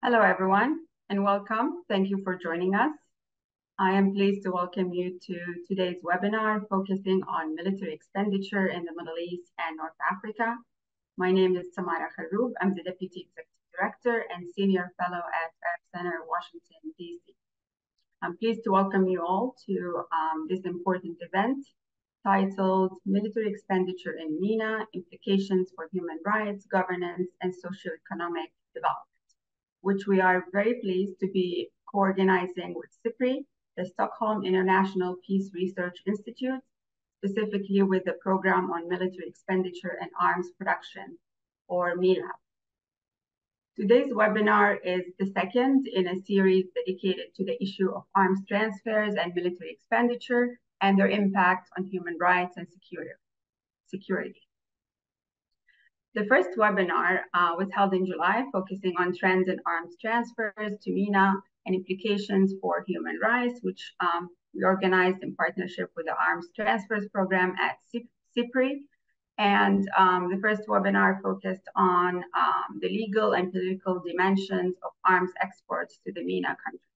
Hello, everyone, and welcome. Thank you for joining us. I am pleased to welcome you to today's webinar focusing on military expenditure in the Middle East and North Africa. My name is Samara Kharoub. I'm the Deputy Executive Director and Senior Fellow at Arab Center, Washington, D.C. I'm pleased to welcome you all to this important event titled Military Expenditure in MENA, Implications for Human Rights, Governance, and Socioeconomic Development, which we are very pleased to be co-organizing with SIPRI, the Stockholm International Peace Research Institute, specifically with the Program on Military Expenditure and Arms Production, or MILAP. Today's webinar is the second in a series dedicated to the issue of arms transfers and military expenditure and their impact on human rights and security. The first webinar was held in July, focusing on trends in arms transfers to MENA and implications for human rights, which we organized in partnership with the Arms Transfers Program at SIPRI. And the first webinar focused on the legal and political dimensions of arms exports to the MENA countries.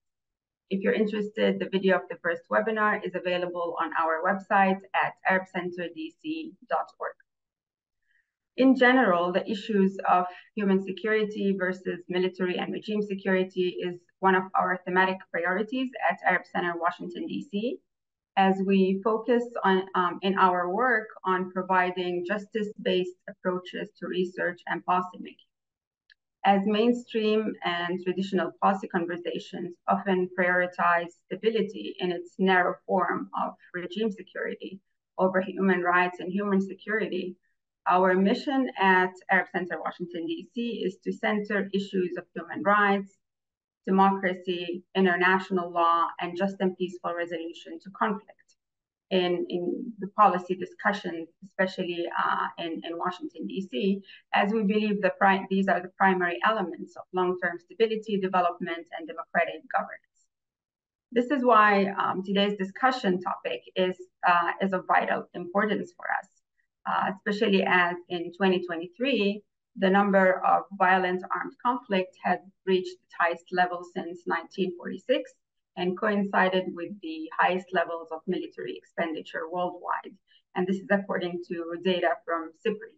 If you're interested, the video of the first webinar is available on our website at arabcenterdc.org. In general, the issues of human security versus military and regime security is one of our thematic priorities at Arab Center, Washington, D.C., as we focus on in our work on providing justice-based approaches to research and policymaking. As mainstream and traditional policy conversations often prioritize stability in its narrow form of regime security over human rights and human security, our mission at Arab Center Washington, D.C. is to center issues of human rights, democracy, international law, and just and peaceful resolution to conflict in the policy discussions, especially in Washington, D.C., as we believe these are the primary elements of long-term stability, development, and democratic governance. This is why today's discussion topic is of vital importance for us, especially as in 2023, the number of violent armed conflicts has reached its highest level since 1946 and coincided with the highest levels of military expenditure worldwide. And this is according to data from SIPRI.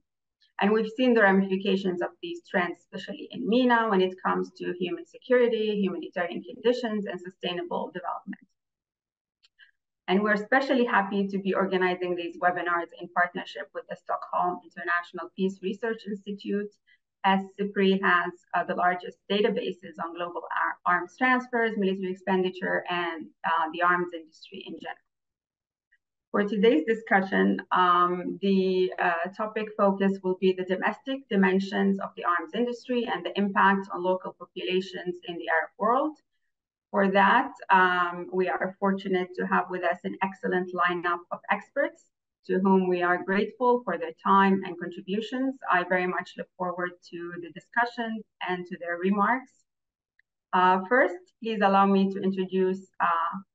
And we've seen the ramifications of these trends, especially in MENA, when it comes to human security, humanitarian conditions, and sustainable development. And we're especially happy to be organizing these webinars in partnership with the Stockholm International Peace Research Institute, as SIPRI has the largest databases on global arms transfers, military expenditure, and the arms industry in general. For today's discussion, the topic focus will be the domestic dimensions of the arms industry and the impact on local populations in the Arab world. For that, we are fortunate to have with us an excellent lineup of experts to whom we are grateful for their time and contributions. I very much look forward to the discussion and to their remarks. First, please allow me to introduce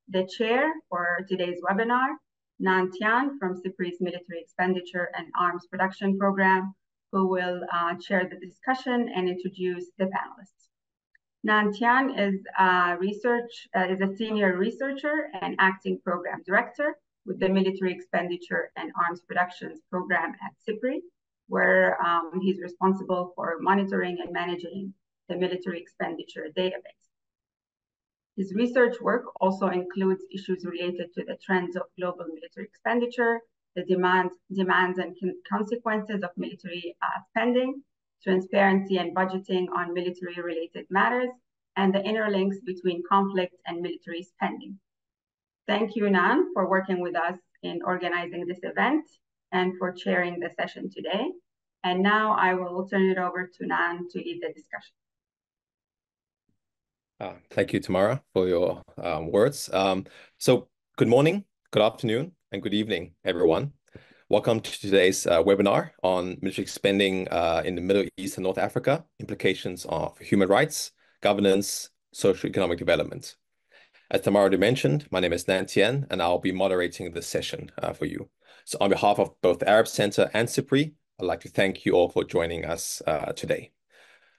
the chair for today's webinar, Nan Tian from SIPRI's Military Expenditure and Arms Production Program, who will chair the discussion and introduce the panelists. Nan Tian is a senior researcher and acting program director with the Military Expenditure and Arms Productions Program at SIPRI, where he's responsible for monitoring and managing the military expenditure database. His research work also includes issues related to the trends of global military expenditure, the demands and consequences of military spending, transparency and budgeting on military-related matters, and the interlinks between conflict and military spending. Thank you, Nan, for working with us in organizing this event and for chairing the session today. And now I will turn it over to Nan to lead the discussion. Thank you, Tamara, for your words. So good morning, good afternoon, and good evening, everyone. Welcome to today's webinar on military spending in the Middle East and North Africa, implications of human rights, governance, socioeconomic development. As Tamara already mentioned, my name is Nan Tian, and I'll be moderating this session for you. So on behalf of both the Arab Center and SIPRI, I'd like to thank you all for joining us today.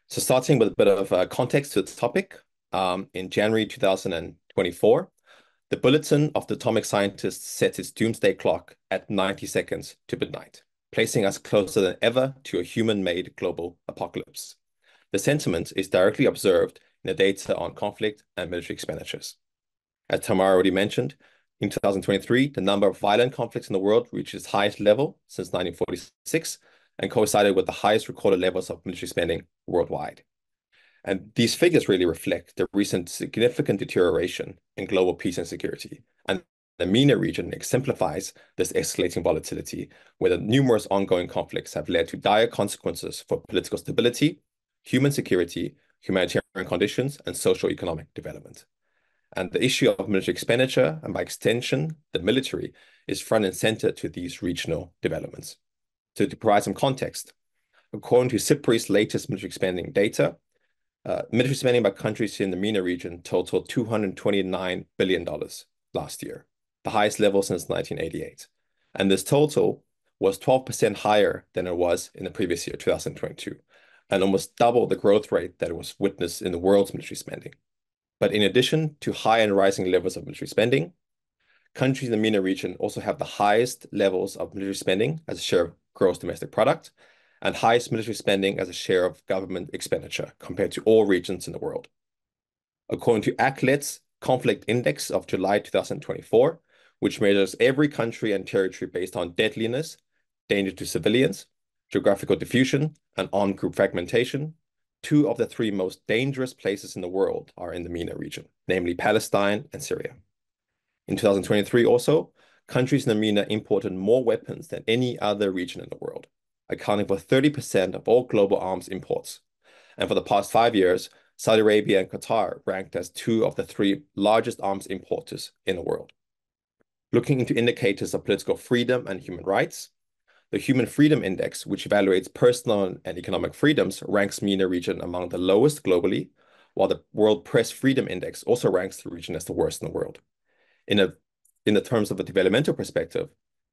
So starting with a bit of context to the topic, in January 2024, the Bulletin of the Atomic Scientists set its doomsday clock at 90 seconds to midnight, placing us closer than ever to a human-made global apocalypse. The sentiment is directly observed in the data on conflict and military expenditures. As Tamara already mentioned, in 2023, the number of violent conflicts in the world reached its highest level since 1946 and coincided with the highest recorded levels of military spending worldwide. And these figures really reflect the recent significant deterioration in global peace and security. And the MENA region exemplifies this escalating volatility, where the numerous ongoing conflicts have led to dire consequences for political stability, human security, humanitarian conditions, and socio-economic development. And the issue of military expenditure, and by extension, the military, is front and center to these regional developments. So to provide some context, according to SIPRI's latest military spending data, military spending by countries in the MENA region totaled $229 billion last year, the highest level since 1988. And this total was 12% higher than it was in the previous year, 2022, and almost double the growth rate that was witnessed in the world's military spending. But in addition to high and rising levels of military spending, countries in the MENA region also have the highest levels of military spending as a share of gross domestic product and highest military spending as a share of government expenditure compared to all regions in the world. According to ACLED's Conflict Index of July 2024, which measures every country and territory based on deadliness, danger to civilians, geographical diffusion, and armed group fragmentation, two of the three most dangerous places in the world are in the MENA region, namely Palestine and Syria. In 2023 also, countries in the MENA imported more weapons than any other region in the world, accounting for 30% of all global arms imports. And for the past 5 years, Saudi Arabia and Qatar ranked as two of the three largest arms importers in the world. Looking into indicators of political freedom and human rights, the Human Freedom Index, which evaluates personal and economic freedoms, ranks MENA region among the lowest globally, while the World Press Freedom Index also ranks the region as the worst in the world. In the terms of a developmental perspective,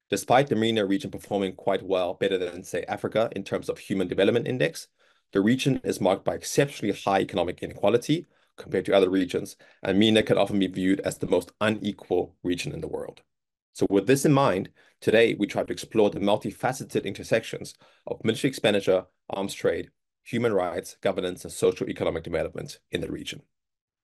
despite the MENA region performing quite well, better than, say, Africa in terms of Human Development Index, the region is marked by exceptionally high economic inequality compared to other regions, and MENA can often be viewed as the most unequal region in the world. So with this in mind, today we try to explore the multifaceted intersections of military expenditure, arms trade, human rights, governance, and socio-economic development in the region.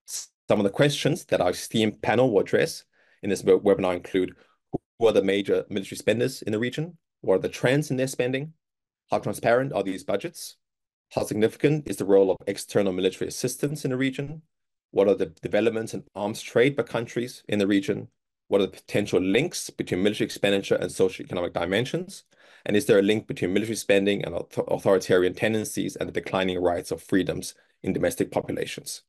Some of the questions that our esteemed panel will address in this webinar include: who are the major military spenders in the region? What are the trends in their spending? How transparent are these budgets? How significant is the role of external military assistance in the region? What are the developments in arms trade by countries in the region? What are the potential links between military expenditure and socioeconomic dimensions? And is there a link between military spending and authoritarian tendencies and the declining rights of freedoms in domestic populations?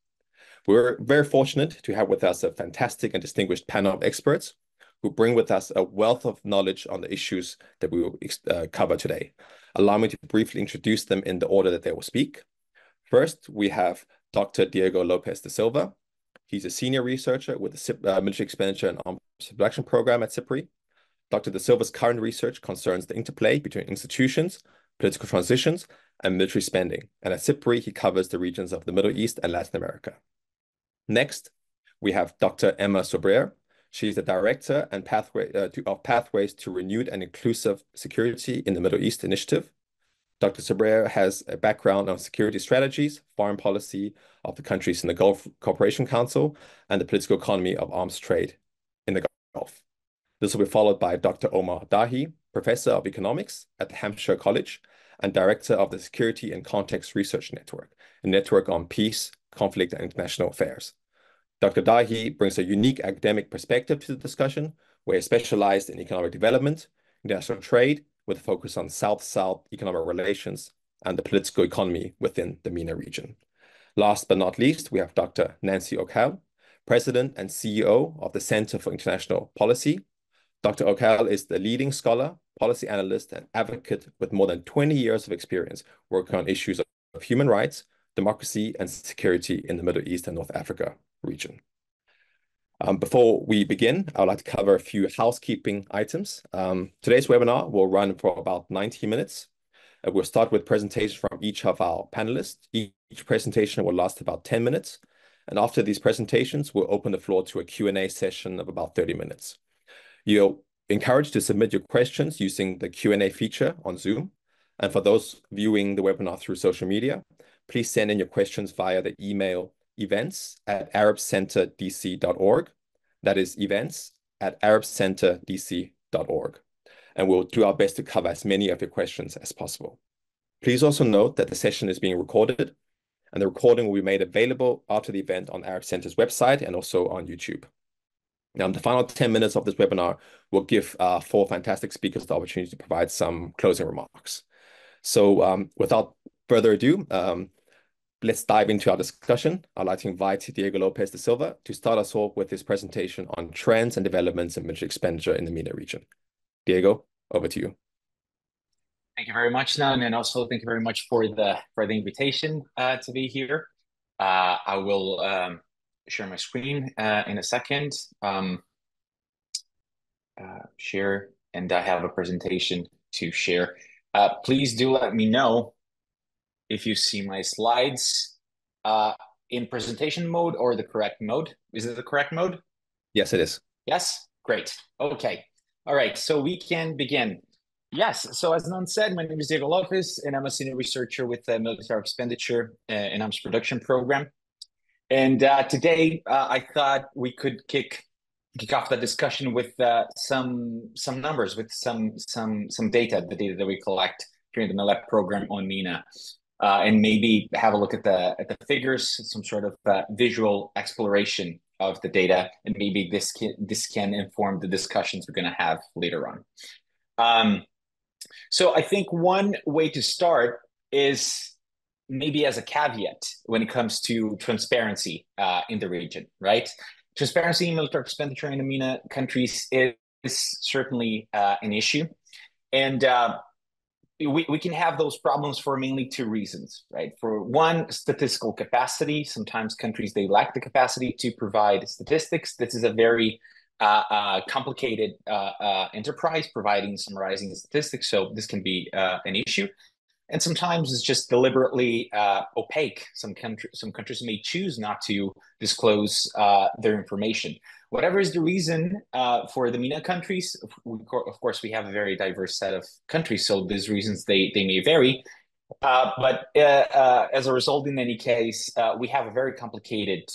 We're very fortunate to have with us a fantastic and distinguished panel of experts who bring with us a wealth of knowledge on the issues that we will cover today. Allow me to briefly introduce them in the order that they will speak. First, we have Dr. Diego Lopez da Silva. He's a senior researcher with the Military Expenditure and Arms Production Program at SIPRI. Dr. da Silva's current research concerns the interplay between institutions, political transitions, and military spending. And at SIPRI, he covers the regions of the Middle East and Latin America. Next, we have Dr. Emma Sobrer. She's the director and of Pathways to Renewed and Inclusive Security in the Middle East Initiative. Dr. Sobrer has a background on security strategies, foreign policy of the countries in the Gulf Cooperation Council, and the political economy of arms trade in the Gulf. This will be followed by Dr. Omar Dahi, professor of economics at the Hampshire College and director of the Security and Context Research Network, a network on peace, conflict, and international affairs. Dr. Dahi brings a unique academic perspective to the discussion, where he specialized in economic development, international trade, with a focus on South-South economic relations and the political economy within the MENA region. Last but not least, we have Dr. Nancy O'Kell, President and CEO of the Center for International Policy. Dr. O'Kell is the leading scholar, policy analyst, and advocate with more than 20 years of experience working on issues of human rights, democracy, and security in the Middle East and North Africa region. Before we begin, I would like to cover a few housekeeping items. Today's webinar will run for about 90 minutes. We'll start with presentations from each of our panelists. Each presentation will last about 10 minutes. And after these presentations, we'll open the floor to a Q&A session of about 30 minutes. You're encouraged to submit your questions using the Q&A feature on Zoom. And for those viewing the webinar through social media, please send in your questions via the email events@arabcenterdc.org. That is events@arabcenterdc.org. And we'll do our best to cover as many of your questions as possible. Please also note that the session is being recorded, and the recording will be made available after the event on Arab Center's website and also on YouTube. Now, in the final 10 minutes of this webinar, we'll give 4 fantastic speakers the opportunity to provide some closing remarks. So without further ado, let's dive into our discussion. I'd like to invite Diego Lopez da Silva to start us off with his presentation on trends and developments in military expenditure in the MENA region. Diego, over to you. Thank you very much, Nan, and also thank you very much for the invitation to be here. I will share my screen in a second. Share, and I have a presentation to share. Please do let me know if you see my slides in presentation mode or the correct mode. Is it the correct mode? Yes, it is. Yes? Great. Okay. All right. So we can begin. Yes. So as Nan said, my name is Diego Lopez, and I'm a senior researcher with the Military Expenditure and Arms Production Program. And today I thought we could kick off the discussion with some numbers, with some data, the data that we collect during the MILAP program on MENA. And maybe have a look at the figures, some sort of visual exploration of the data, and maybe this can inform the discussions we're going to have later on. So I think one way to start is maybe as a caveat when it comes to transparency in the region, right? Transparency in military expenditure in the MENA countries is certainly an issue, and we can have those problems for mainly 2 reasons, right? For one, statistical capacity. Sometimes countries, they lack the capacity to provide statistics. This is a very complicated enterprise, providing, summarizing statistics. So this can be an issue. And sometimes it's just deliberately opaque. Some countries may choose not to disclose their information. Whatever is the reason for the MENA countries, of course, we have a very diverse set of countries, so these reasons, they may vary. But as a result, in any case, we have a very complicated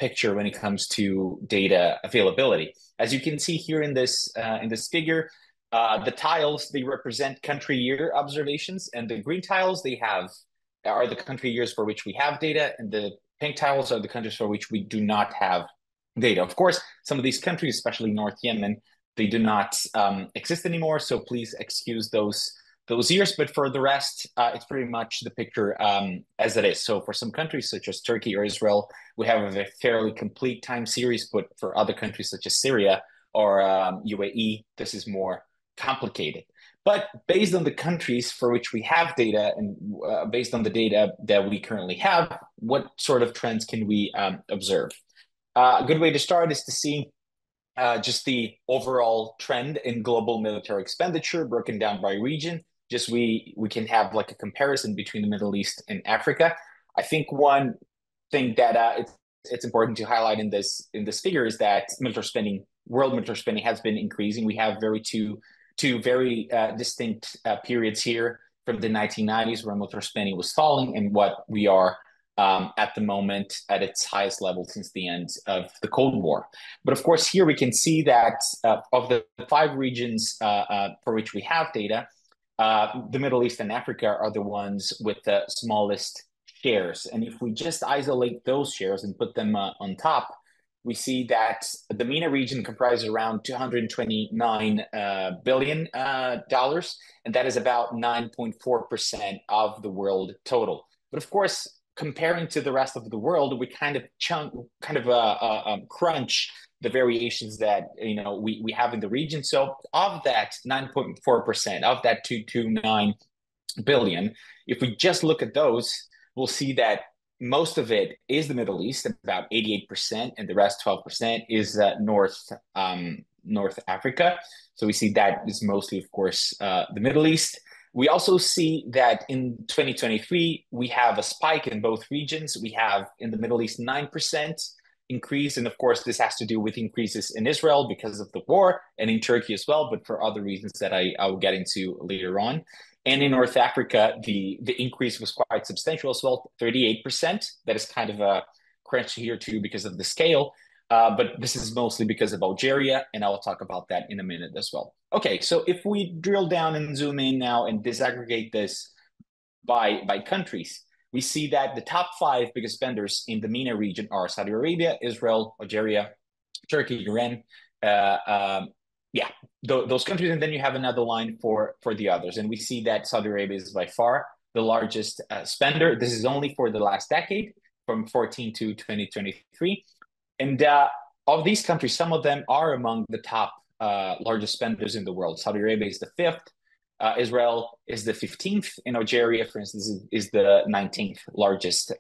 picture when it comes to data availability. As you can see here in this figure, the tiles, they represent country year observations, and the green tiles are the country years for which we have data, and the pink tiles are the countries for which we do not have data. Of course, some of these countries, especially North Yemen, they do not exist anymore, so please excuse those years, but for the rest, it's pretty much the picture as it is. So for some countries such as Turkey or Israel, we have a fairly complete time series, but for other countries such as Syria or UAE, this is more complicated. But based on the countries for which we have data, and based on the data that we currently have, what sort of trends can we observe? A good way to start is to see just the overall trend in global military expenditure broken down by region. Just we can have like a comparison between the Middle East and Africa. I think one thing that it's important to highlight in this figure is that world military spending has been increasing. We have two very distinct periods here from the 1990s where military spending was falling, and what we are at the moment at its highest level since the end of the Cold War. But of course, here we can see that of the 5 regions for which we have data, the Middle East and Africa are the ones with the smallest shares. And if we just isolate those shares and put them on top, we see that the MENA region comprises around $229 billion, and that is about 9.4% of the world total. But of course, comparing to the rest of the world, we kind of crunch the variations that we have in the region. So of that 9.4%, of that 229 billion, if we just look at those, we'll see that most of it is the Middle East, about 88%, and the rest 12% is North Africa. So we see that is mostly, of course, the Middle East. We also see that in 2023, we have a spike in both regions. We have in the Middle East 9% increase. And of course, this has to do with increases in Israel because of the war, and in Turkey as well, but for other reasons that I will get into later on. And in North Africa, the increase was quite substantial as well, 38%. That is kind of a crunch here too because of the scale. But this is mostly because of Algeria, and I'll talk about that in a minute as well. Okay, so if we drill down and zoom in now and disaggregate this by countries, we see that the top 5 biggest spenders in the MENA region are Saudi Arabia, Israel, Algeria, Turkey, Iran. Yeah, those countries, and then you have another line for the others. And we see that Saudi Arabia is by far the largest spender. This is only for the last decade, from 14 to 2023. And of these countries, some of them are among the top largest spenders in the world. Saudi Arabia is the 5th. Israel is the 15th, and Algeria, for instance, is the 19th largest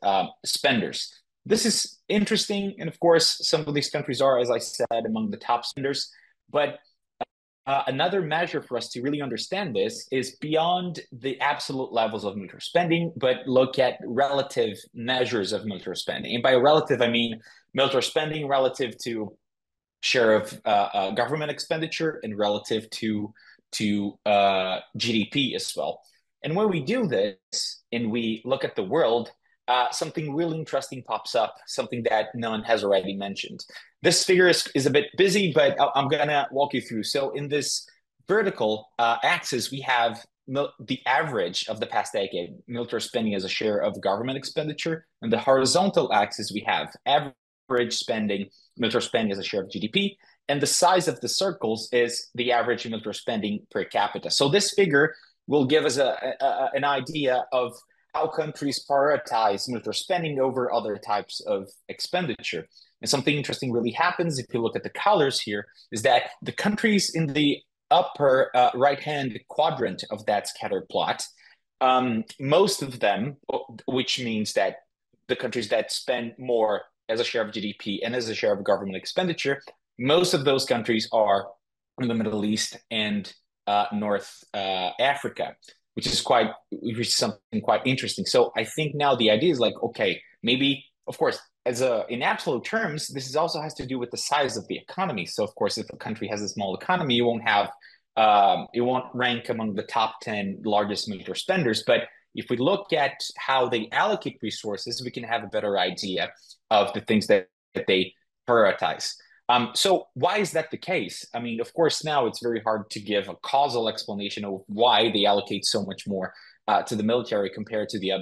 spenders. This is interesting, and of course, some of these countries are, as I said, among the top spenders. But another measure for us to really understand this is beyond the absolute levels of military spending, but look at relative measures of military spending. And by relative, I mean military spending relative to share of government expenditure and relative to GDP as well. And when we do this and we look at the world, something really interesting pops up, something that no one has already mentioned. This figure is a bit busy, but I'm going to walk you through. So in this vertical axis, we have the average of the past decade, military spending as a share of government expenditure. And the horizontal axis, we have average spending, military spending as a share of GDP. And the size of the circles is the average military spending per capita. So this figure will give us an idea of how countries prioritize military spending over other types of expenditure. And something interesting really happens if you look at the colors here, is that the countries in the upper right-hand quadrant of that scatter plot, most of them, which means that the countries that spend more as a share of GDP and as a share of government expenditure, most of those countries are in the Middle East and North Africa, which is something quite interesting. So I think now the idea is like, okay, maybe, of course, in absolute terms, this also has to do with the size of the economy. So of course, if a country has a small economy, it won't rank among the top 10 largest military spenders. But if we look at how they allocate resources, we can have a better idea of the things that they prioritize. So why is that the case? I mean, of course, now it's very hard to give a causal explanation of why they allocate so much more to the military compared to the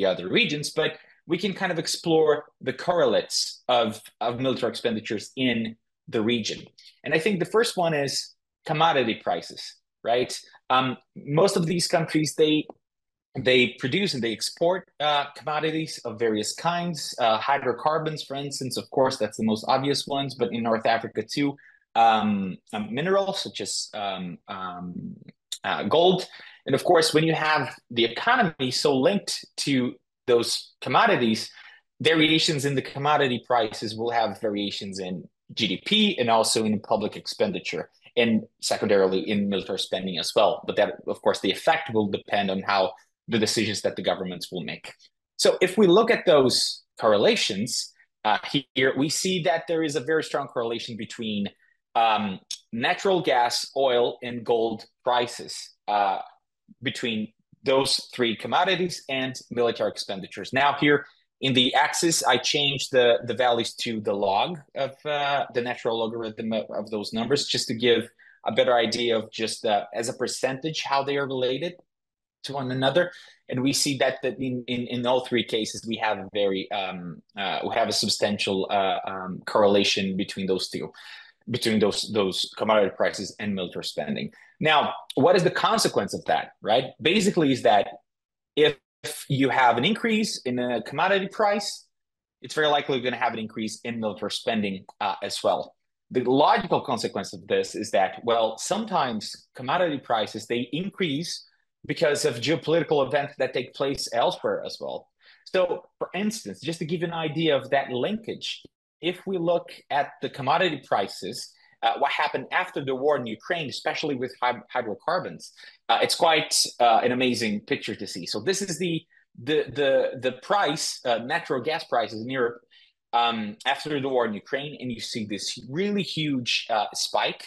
other regions, but we can kind of explore the correlates of military expenditures in the region. And I think the first one is commodity prices, right? Most of these countries, they produce and they export commodities of various kinds. Hydrocarbons, for instance, of course, that's the most obvious ones, but in North Africa too, minerals such as gold. And of course, when you have the economy so linked to those commodities, variations in the commodity prices will have variations in GDP and also in public expenditure, and secondarily in military spending as well. But that, of course, the effect will depend on how the decisions that the governments will make. So if we look at those correlations, here we see that there is a very strong correlation between natural gas, oil, and gold prices, between those 3 commodities and military expenditures. Now here in the axis, I changed the values to the log of the natural logarithm of those numbers, just to give a better idea of just as a percentage how they are related to one another. And we see that in all 3 cases, we have a substantial correlation between those two, between those commodity prices and military spending. Now, what is the consequence of that, right? Basically is that if you have an increase in a commodity price, it's very likely you're going to have an increase in military spending as well. The logical consequence of this is that, well, sometimes commodity prices, they increase because of geopolitical events that take place elsewhere as well. So, for instance, just to give you an idea of that linkage, if we look at the commodity prices what happened after the war in Ukraine, especially with hydrocarbons. It's quite an amazing picture to see. So this is the price, natural gas prices in Europe after the war in Ukraine, and you see this really huge spike.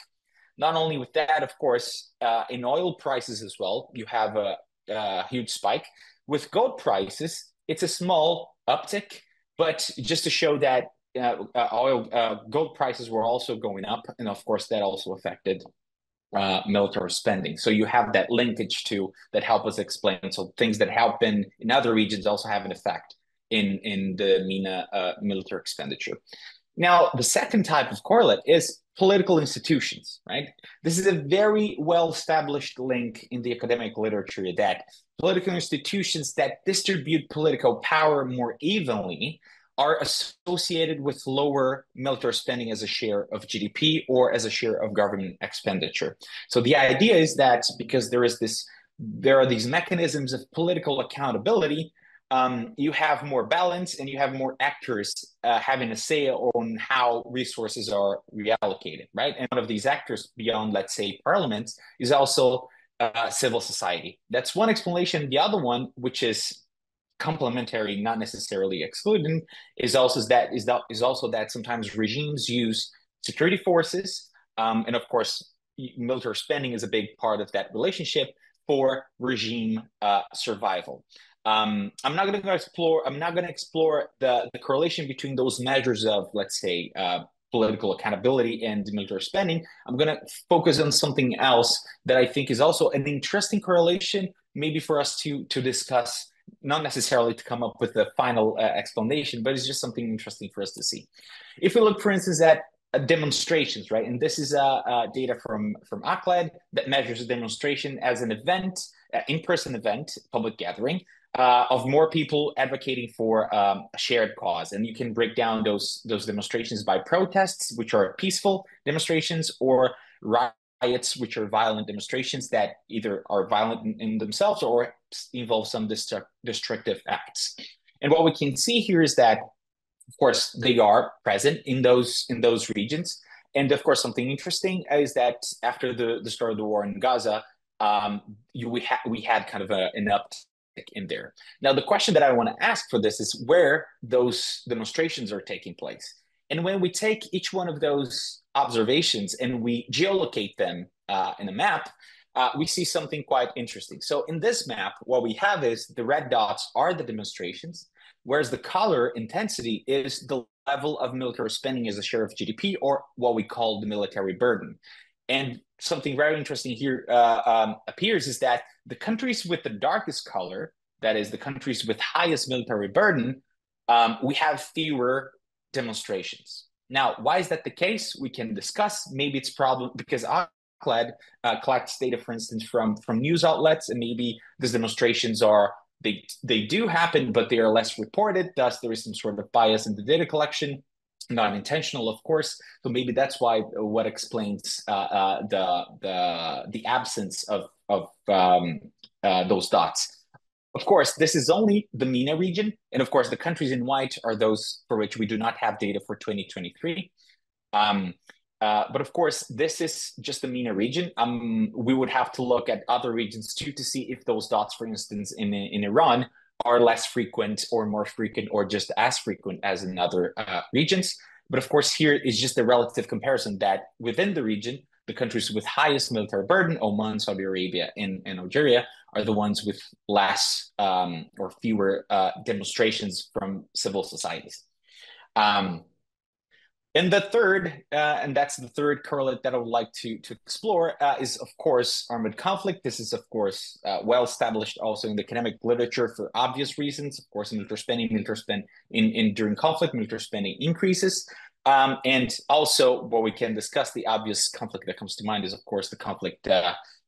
Not only with that, of course, in oil prices as well, you have a huge spike. With gold prices, it's a small uptick, but just to show that gold prices were also going up, and of course that also affected military spending. So you have that linkage too that help us explain. So things that happen in other regions also have an effect in the MENA military expenditure. Now, the second type of correlate is political institutions, right? This is a very well-established link in the academic literature that political institutions that distribute political power more evenly are associated with lower military spending as a share of GDP or as a share of government expenditure. So the idea is that because there are these mechanisms of political accountability, you have more balance and you have more actors having a say on how resources are reallocated, right? And one of these actors beyond, let's say, parliament is also civil society. That's one explanation. The other one, which is complementary, not necessarily excluding, is also that sometimes regimes use security forces, and of course, military spending is a big part of that relationship for regime survival. I'm not going to explore the correlation between those measures of, let's say, political accountability and military spending. I'm going to focus on something else that I think is also an interesting correlation, maybe for us to discuss, not necessarily to come up with a final explanation, but it's just something interesting for us to see. If we look, for instance, at demonstrations, right? And this is data from ACLED that measures a demonstration as an event, in-person event, public gathering, of more people advocating for a shared cause. And you can break down those demonstrations by protests, which are peaceful demonstrations, or riots, which are violent demonstrations that either are violent in themselves or involve some destructive acts. And what we can see here is that, of course, they are present in those regions. And of course, something interesting is that after the start of the war in Gaza, we had kind of an uptick in there. Now, the question that I want to ask for this is where those demonstrations are taking place. And when we take each one of those observations and we geolocate them in a map, we see something quite interesting. So in this map, what we have is the red dots are the demonstrations, whereas the color intensity is the level of military spending as a share of GDP, or what we call the military burden. And something very interesting here appears is that the countries with the darkest color, that is the countries with highest military burden, we have fewer demonstrations. Now, why is that the case? We can discuss. Maybe it's probably because ACLED collects data, for instance, from news outlets, and maybe these demonstrations they do happen, but they are less reported. Thus, there is some sort of bias in the data collection. Not intentional, of course. So maybe that's why what explains the absence of those dots. Of course, this is only the MENA region, and of course, the countries in white are those for which we do not have data for 2023. But of course, this is just the MENA region. We would have to look at other regions too to see if those dots, for instance, in Iran, are less frequent or more frequent or just as frequent as in other regions. But of course, here is just a relative comparison that within the region, the countries with highest military burden, Oman, Saudi Arabia, and Algeria, are the ones with less or fewer demonstrations from civil societies. And the third, and that's the third correlate that I would like to explore, is, of course, armed conflict. This is, of course, well established also in the academic literature for obvious reasons. Of course, military spending during conflict, military spending increases. And also, what we can discuss, the obvious conflict that comes to mind is, of course, the conflict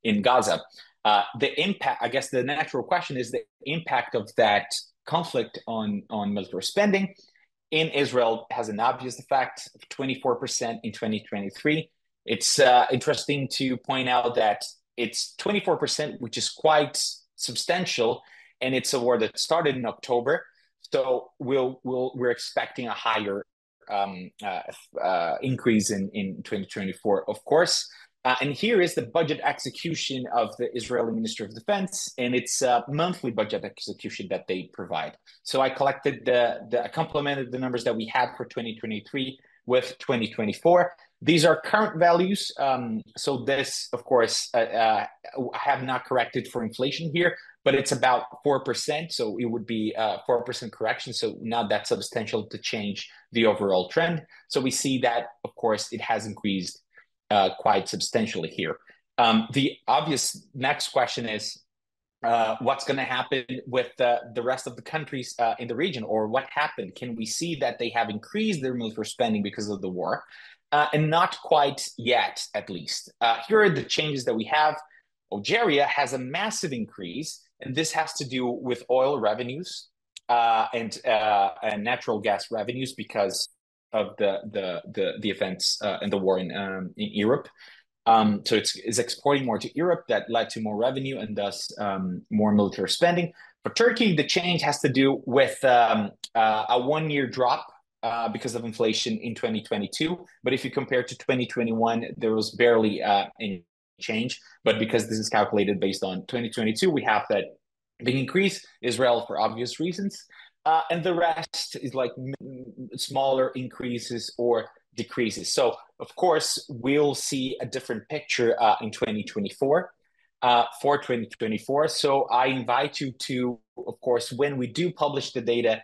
in Gaza. The impact, I guess the natural question is the impact of that conflict on military spending. In Israel has an obvious effect of 24% in 2023. It's interesting to point out that it's 24%, which is quite substantial, and it's a war that started in October. So we're expecting a higher increase in 2024, of course. And here is the budget execution of the Israeli Ministry of Defense, and it's a monthly budget execution that they provide. So I collected I complemented the numbers that we had for 2023 with 2024. These are current values. So this, of course, I have not corrected for inflation here, but it's about 4%. So it would be a 4% correction. So not that substantial to change the overall trend. So we see that, of course, it has increased quite substantially here. The obvious next question is, what's going to happen with the rest of the countries in the region, or what happened? Can we see that they have increased their military spending because of the war? And not quite yet, at least. Here are the changes that we have. Algeria has a massive increase, and this has to do with oil revenues and natural gas revenues because of the events and the war in Europe. So it's exporting more to Europe that led to more revenue and thus more military spending. For Turkey, the change has to do with a 1-year drop because of inflation in 2022. But if you compare to 2021, there was barely any change. But because this is calculated based on 2022, we have that big increase. Israel, for obvious reasons. And the rest is like smaller increases or decreases. So, of course, we'll see a different picture in 2024 for 2024. So I invite you to, of course, when we do publish the data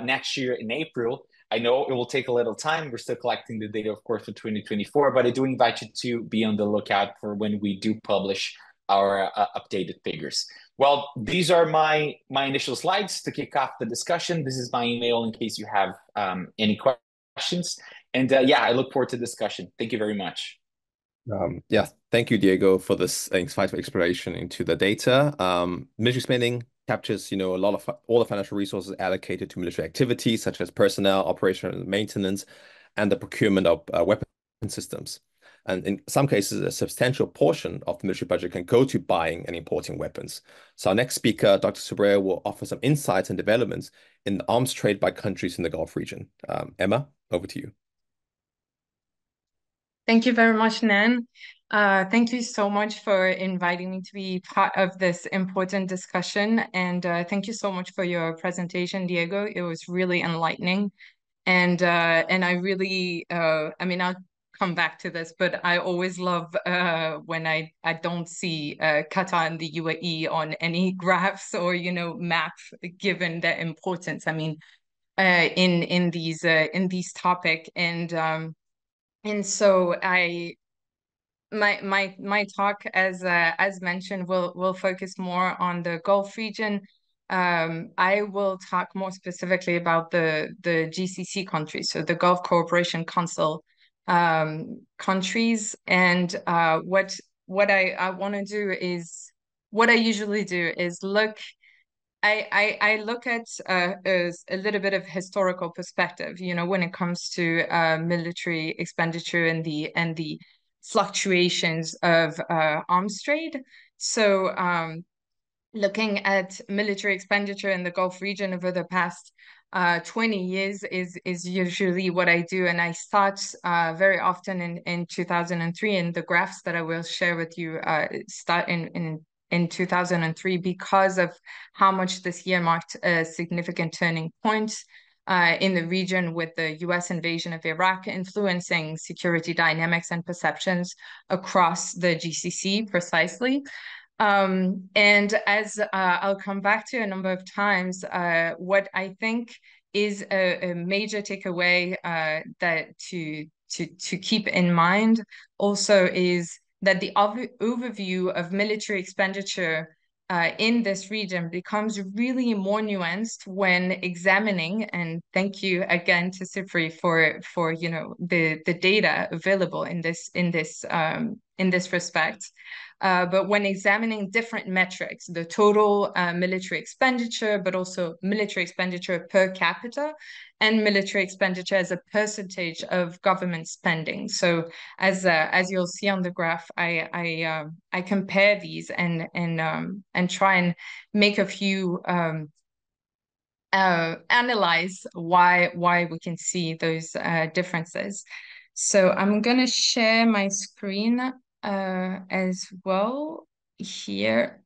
next year in April, I know it will take a little time. We're still collecting the data, of course, for 2024, but I do invite you to be on the lookout for when we do publish our updated figures. Well, these are my initial slides to kick off the discussion. This is my email in case you have any questions. And yeah, I look forward to discussion. Thank you very much. Yeah, thank you, Diego, for this insightful exploration into the data. Military spending captures, a lot of all the financial resources allocated to military activities, such as personnel, operational and maintenance, and the procurement of weapon systems. And in some cases, a substantial portion of the military budget can go to buying and importing weapons. So our next speaker, Dr. Subriya, will offer some insights and developments in the arms trade by countries in the Gulf region. Emma, over to you. Thank you very much, Nan. Thank you so much for inviting me to be part of this important discussion. And thank you so much for your presentation, Diego. It was really enlightening. And I really, I'll come back to this, but I always love when I don't see Qatar and the UAE on any graphs or, map, given their importance. In these topic. And so my talk, as mentioned, will focus more on the Gulf region. I will talk more specifically about the GCC countries, so the Gulf Cooperation Council countries. And what I want to do is, what I usually do is look. I look at a little bit of historical perspective, when it comes to military expenditure and the fluctuations of arms trade. So looking at military expenditure in the Gulf region over the past 20 years is usually what I do. And I start very often in 2003, and the graphs that I will share with you start in 2003 because of how much this year marked a significant turning point in the region, with the US invasion of Iraq influencing security dynamics and perceptions across the GCC precisely. And as I'll come back to a number of times, what I think is a major takeaway that to keep in mind also is that the overview of military expenditure in this region becomes really more nuanced when examining, and thank you again to SIPRI for the data available in this respect. But when examining different metrics, the total military expenditure, but also military expenditure per capita, and military expenditure as a percentage of government spending. So as you'll see on the graph, I compare these and try and make a few analyze why we can see those differences. So I'm going to share my screen as well here.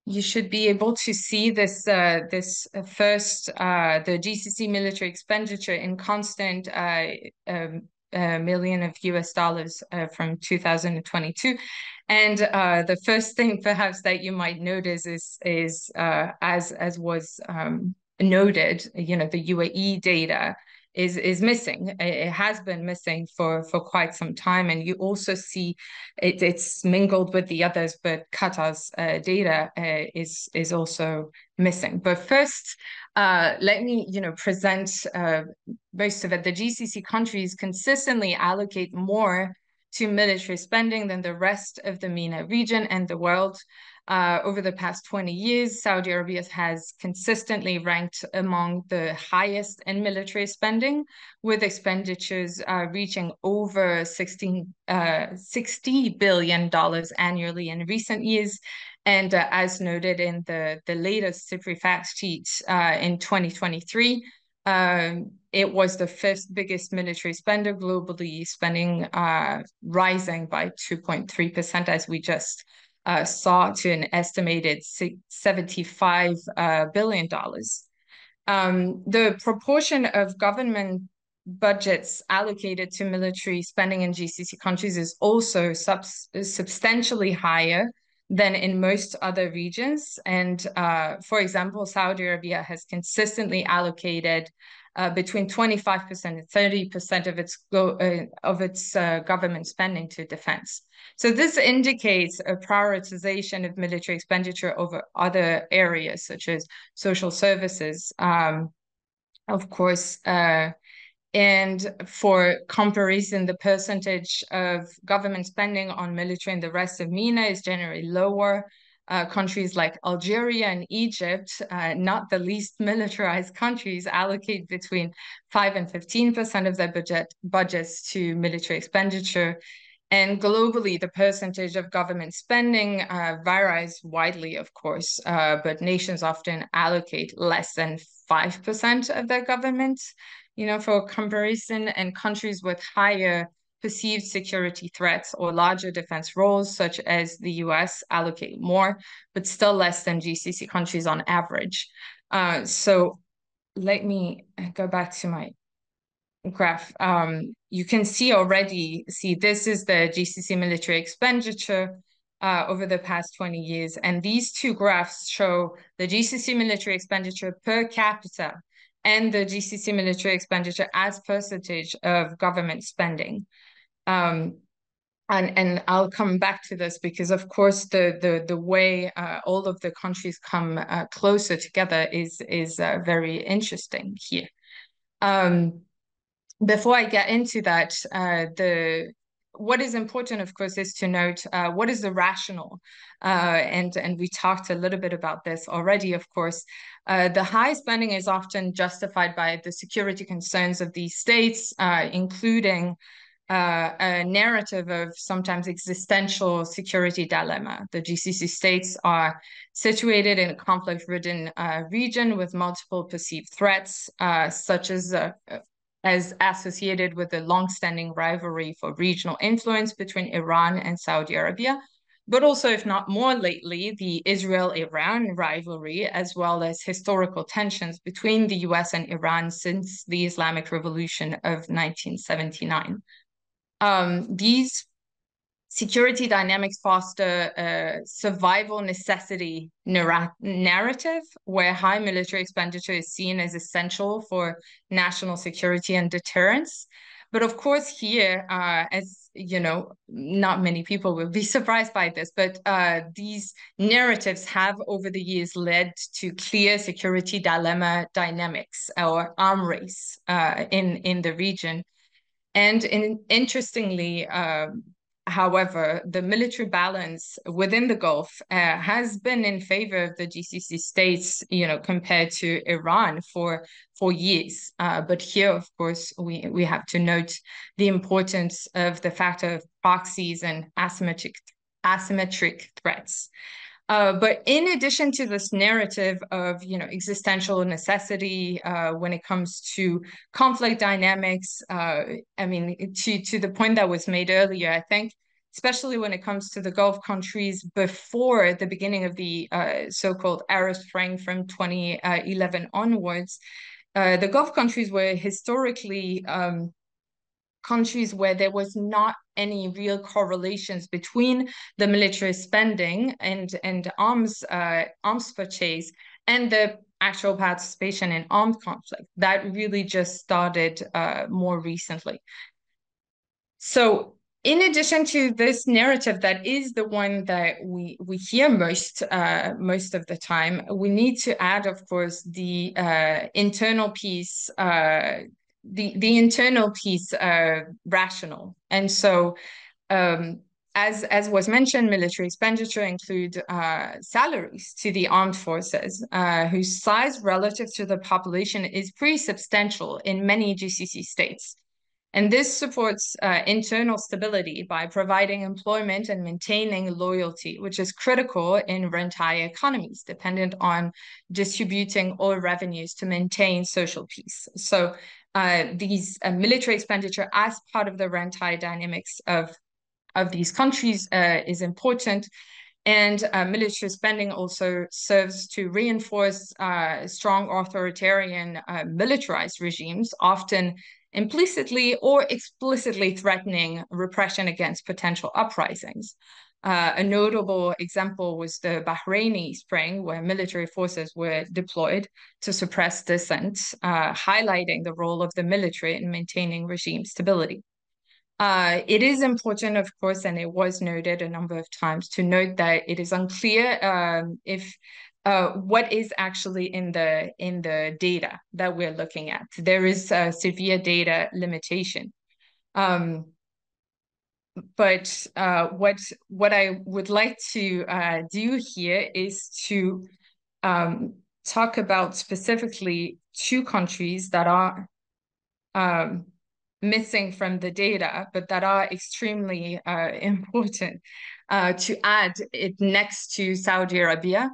You should be able to see this first the GCC military expenditure in constant million of US dollars from 2022. And the first thing perhaps that you might notice is as was noted, you know, the UAE data is missing. It has been missing for quite some time, and you also see it's mingled with the others, but Qatar's data is also missing. But first, let me present most of it. The GCC countries consistently allocate more to military spending than the rest of the MENA region and the world. Over the past 20 years, Saudi Arabia has consistently ranked among the highest in military spending, with expenditures reaching over $60 billion annually in recent years. And as noted in the latest SIPRI fact sheet in 2023, it was the fifth biggest military spender globally, spending rising by 2.3%, as we just saw, to an estimated $75 billion. The proportion of government budgets allocated to military spending in GCC countries is also substantially higher than in most other regions. And for example, Saudi Arabia has consistently allocated between 25% and 30% of its government spending to defense. So this indicates a prioritization of military expenditure over other areas, such as social services, of course. And for comparison, the percentage of government spending on military in the rest of MENA is generally lower. Countries like Algeria and Egypt, not the least militarized countries, allocate between 5 and 15% of their budgets to military expenditure. And globally, the percentage of government spending varies widely, of course, but nations often allocate less than 5% of their government, for comparison, and countries with higher perceived security threats or larger defense roles, such as the US, allocate more, but still less than GCC countries on average. So let me go back to my graph. You can see this is the GCC military expenditure over the past 20 years. And these two graphs show the GCC military expenditure per capita and the GCC military expenditure as percentage of government spending. And I'll come back to this because, of course, the way all of the countries come closer together is very interesting here. Before I get into that, what is important, of course, is to note what is the rationale, and we talked a little bit about this already. Of course, the high spending is often justified by the security concerns of these states, including a narrative of sometimes existential security dilemma. The GCC states are situated in a conflict-ridden region with multiple perceived threats, such as associated with the long-standing rivalry for regional influence between Iran and Saudi Arabia, but also, if not more lately, the Israel-Iran rivalry, as well as historical tensions between the US and Iran since the Islamic Revolution of 1979. These security dynamics foster a survival necessity narrative where high military expenditure is seen as essential for national security and deterrence. But of course here, as you know, not many people will be surprised by this, but these narratives have over the years led to clear security dilemma dynamics or arm race in the region. And interestingly, however, the military balance within the Gulf has been in favor of the GCC states, compared to Iran for years. But here, of course, we have to note the importance of the factor of proxies and asymmetric threats. But in addition to this narrative of, existential necessity when it comes to conflict dynamics, I mean, to the point that was made earlier, I think, especially when it comes to the Gulf countries before the beginning of the so-called Arab Spring from 2011 onwards, the Gulf countries were historically countries where there was not any real correlations between the military spending and arms purchase and the actual participation in armed conflict. That really just started more recently. So in addition to this narrative that is the one that we hear most of the time, we need to add, of course, the internal piece, the internal piece rational. And so as was mentioned, military expenditure include salaries to the armed forces, whose size relative to the population is pretty substantial in many GCC states. And this supports internal stability by providing employment and maintaining loyalty, which is critical in rentier economies, dependent on distributing oil revenues to maintain social peace. So these military expenditure as part of the rentier dynamics of these countries is important. And military spending also serves to reinforce strong authoritarian militarized regimes, often implicitly or explicitly threatening repression against potential uprisings. A notable example was the Bahraini Spring, where military forces were deployed to suppress dissent, highlighting the role of the military in maintaining regime stability. It is important, of course, and it was noted a number of times, to note that it is unclear if what is actually in the data that we're looking at. There is a severe data limitation. But what I would like to do here is to talk about specifically two countries that are missing from the data, but that are extremely important to add it next to Saudi Arabia.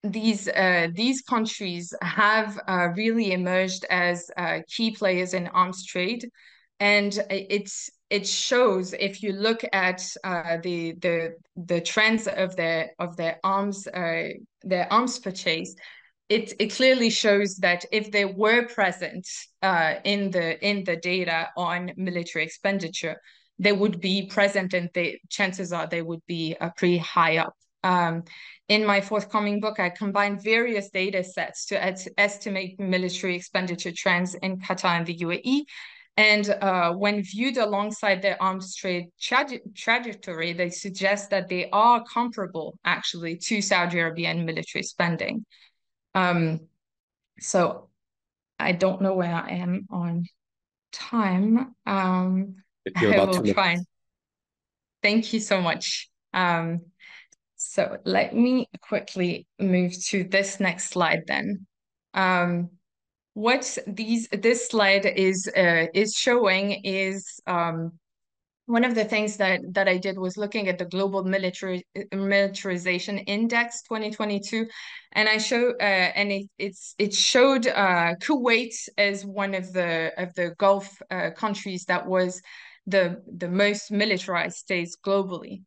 These countries have really emerged as key players in arms trade, and it shows if you look at the trends of their arms purchase. It clearly shows that if they were present in the data on military expenditure, they would be present, and chances are they would be pretty high up. In my forthcoming book, I combined various data sets to estimate military expenditure trends in Qatar and the UAE. And when viewed alongside their arms trade trajectory, they suggest that they are comparable, actually, to Saudi Arabian military spending. So I don't know where I am on time. I will try. Thank you so much. So let me quickly move to this next slide then. What this slide is showing is one of the things that I did was looking at the Global Militarization Index 2022, and I show and it showed Kuwait as one of the Gulf countries that was the most militarized states globally.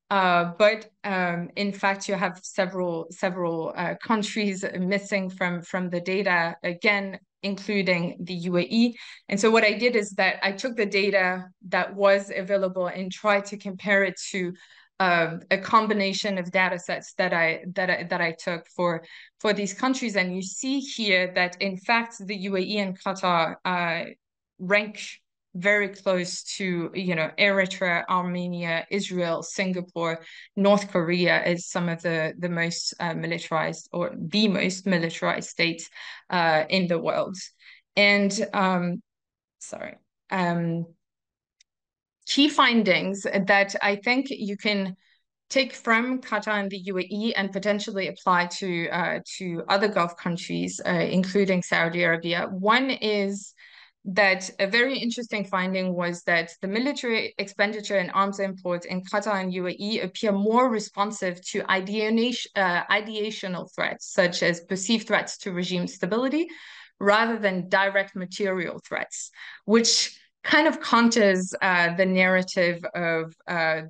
But in fact, you have several countries missing from the data, again, including the UAE. And so what I did is that I took the data that was available and tried to compare it to a combination of data sets that I took for these countries. And you see here that, in fact, the UAE and Qatar rank very close to, Eritrea, Armenia, Israel, Singapore, North Korea as some of the most militarized, or the most militarized states in the world. And key findings that I think you can take from Qatar and the UAE and potentially apply to other Gulf countries, including Saudi Arabia. One is that a very interesting finding was that the military expenditure and arms imports in Qatar and UAE appear more responsive to ideational threats, such as perceived threats to regime stability, rather than direct material threats, which kind of counters the narrative of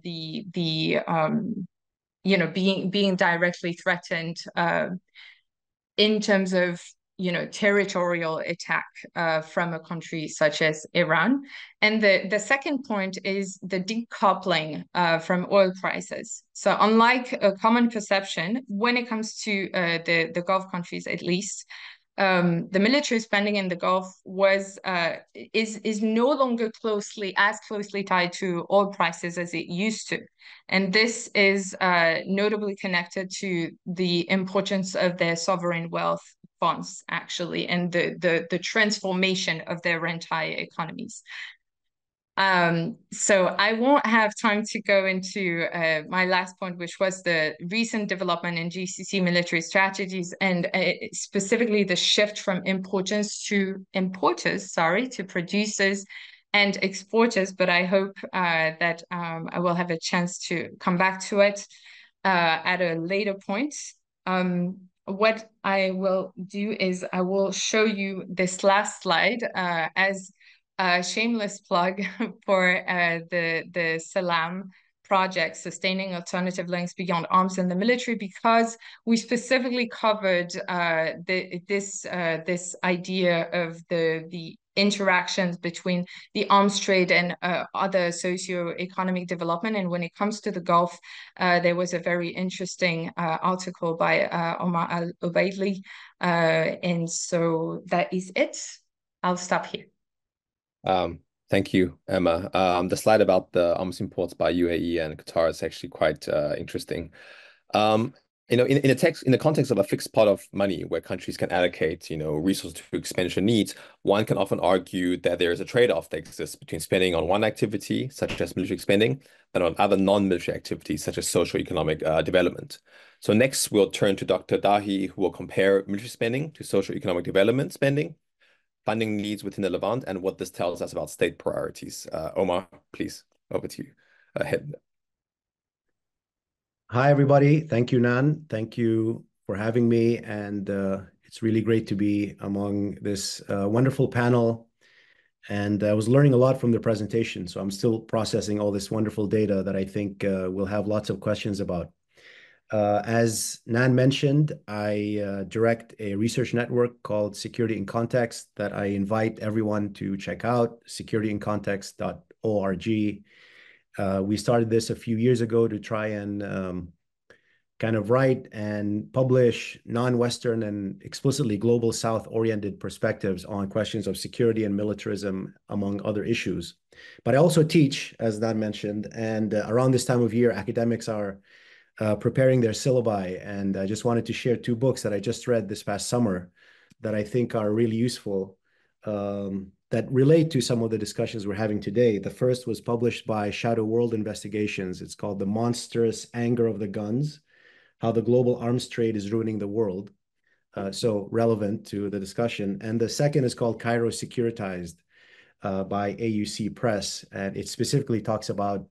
being directly threatened in terms of territorial attack from a country such as Iran. And the second point is the decoupling from oil prices. So unlike a common perception, when it comes to the Gulf countries at least, the military spending in the Gulf is no longer as closely tied to oil prices as it used to. And this is notably connected to the importance of their sovereign wealth funds, actually, and the transformation of their entire economies. So I won't have time to go into my last point, which was the recent development in GCC military strategies, and specifically the shift from importers to producers and exporters. But I hope that I will have a chance to come back to it at a later point. What I will do is I will show you this last slide as a shameless plug for the Salam project, Sustaining Alternative Links Beyond Arms in the Military, because we specifically covered this idea of the interactions between the arms trade and other socio-economic development. And when it comes to the Gulf, there was a very interesting article by Omar Al-Ubaidli. And so that is it. I'll stop here. Thank you, Emma. The slide about the arms imports by UAE and Qatar is actually quite interesting. In the context of a fixed pot of money where countries can allocate, resources to expenditure needs, one can often argue that there is a trade-off that exists between spending on one activity, such as military spending, and on other non-military activities, such as socio-economic development. So next, we'll turn to Dr. Dahi, who will compare military spending to socio-economic development spending, funding needs within the Levant, and what this tells us about state priorities. Omar, please, over to you. Ahead. Hi, everybody. Thank you, Nan. Thank you for having me. And it's really great to be among this wonderful panel. And I was learning a lot from the presentation. So I'm still processing all this wonderful data that I think we'll have lots of questions about. As Nan mentioned, I direct a research network called Security in Context that I invite everyone to check out, securityincontext.org. We started this a few years ago to try and kind of write and publish non-Western and explicitly global South-oriented perspectives on questions of security and militarism, among other issues. But I also teach, as Nan mentioned, and around this time of year, academics are preparing their syllabi. And I just wanted to share two books that I just read this past summer that I think are really useful, that relate to some of the discussions we're having today. The first was published by Shadow World Investigations. It's called The Monstrous Anger of the Guns: How the Global Arms Trade is Ruining the World. So relevant to the discussion. And the second is called Cairo Securitized by AUC Press. And it specifically talks about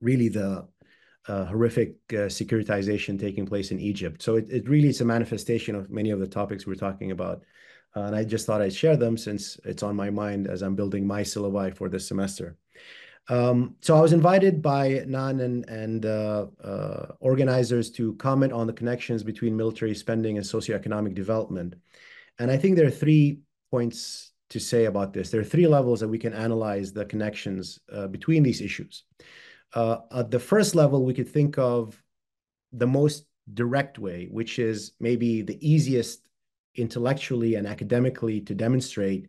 really the horrific securitization taking place in Egypt. So it really is a manifestation of many of the topics we're talking about. And I just thought I'd share them since it's on my mind as I'm building my syllabi for this semester. So I was invited by Nan and organizers to comment on the connections between military spending and socioeconomic development. And I think there are 3 points to say about this. There are 3 levels that we can analyze the connections between these issues. At the first level, we could think of the most direct way, which is maybe the easiest intellectually and academically to demonstrate,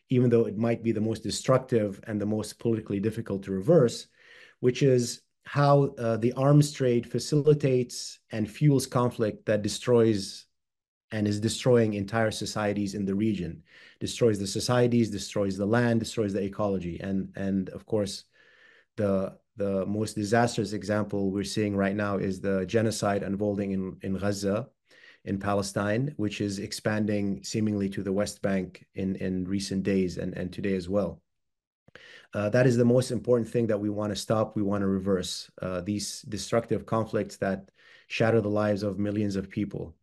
even though it might be the most destructive and the most politically difficult to reverse, which is how the arms trade facilitates and fuels conflict that destroys and is destroying entire societies in the region, destroys the societies, destroys the land, destroys the ecology. And of course, the most disastrous example we're seeing right now is the genocide unfolding in Gaza, in Palestine, which is expanding seemingly to the West Bank in recent days and today as well. That is the most important thing that we want to stop. We want to reverse these destructive conflicts that shatter the lives of millions of people.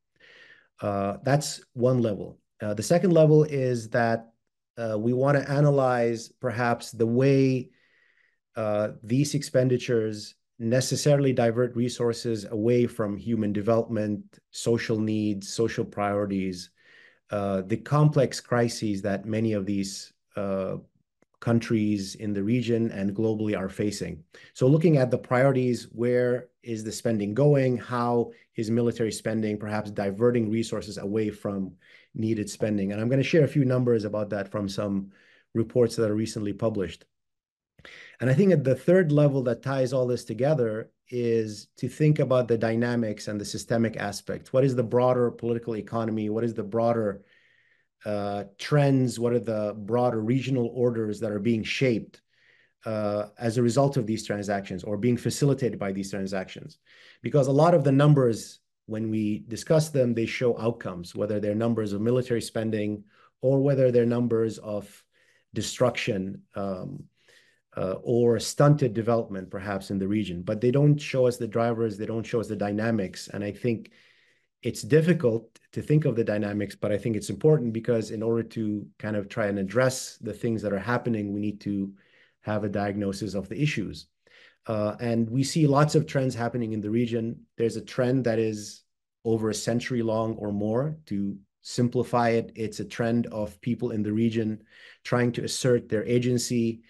That's one level. The second level is that we want to analyze perhaps the way these expenditures necessarily divert resources away from human development, social needs, social priorities, the complex crises that many of these countries in the region and globally are facing. So looking at the priorities, where is the spending going? How is military spending perhaps diverting resources away from needed spending? And I'm going to share a few numbers about that from some reports that are recently published. And I think at the third level that ties all this together is to think about the dynamics and the systemic aspects. What is the broader political economy? What is the broader trends? What are the broader regional orders that are being shaped as a result of these transactions or being facilitated by these transactions? Because a lot of the numbers, when we discuss them, they show outcomes, whether they're numbers of military spending or whether they're numbers of destruction or stunted development, perhaps in the region. But they don't show us the drivers, they don't show us the dynamics. And I think it's difficult to think of the dynamics, but I think it's important because in order to kind of try and address the things that are happening, we need to have a diagnosis of the issues. And we see lots of trends happening in the region. There's a trend that is over a century long or more. To simplify it, it's a trend of people in the region trying to assert their agency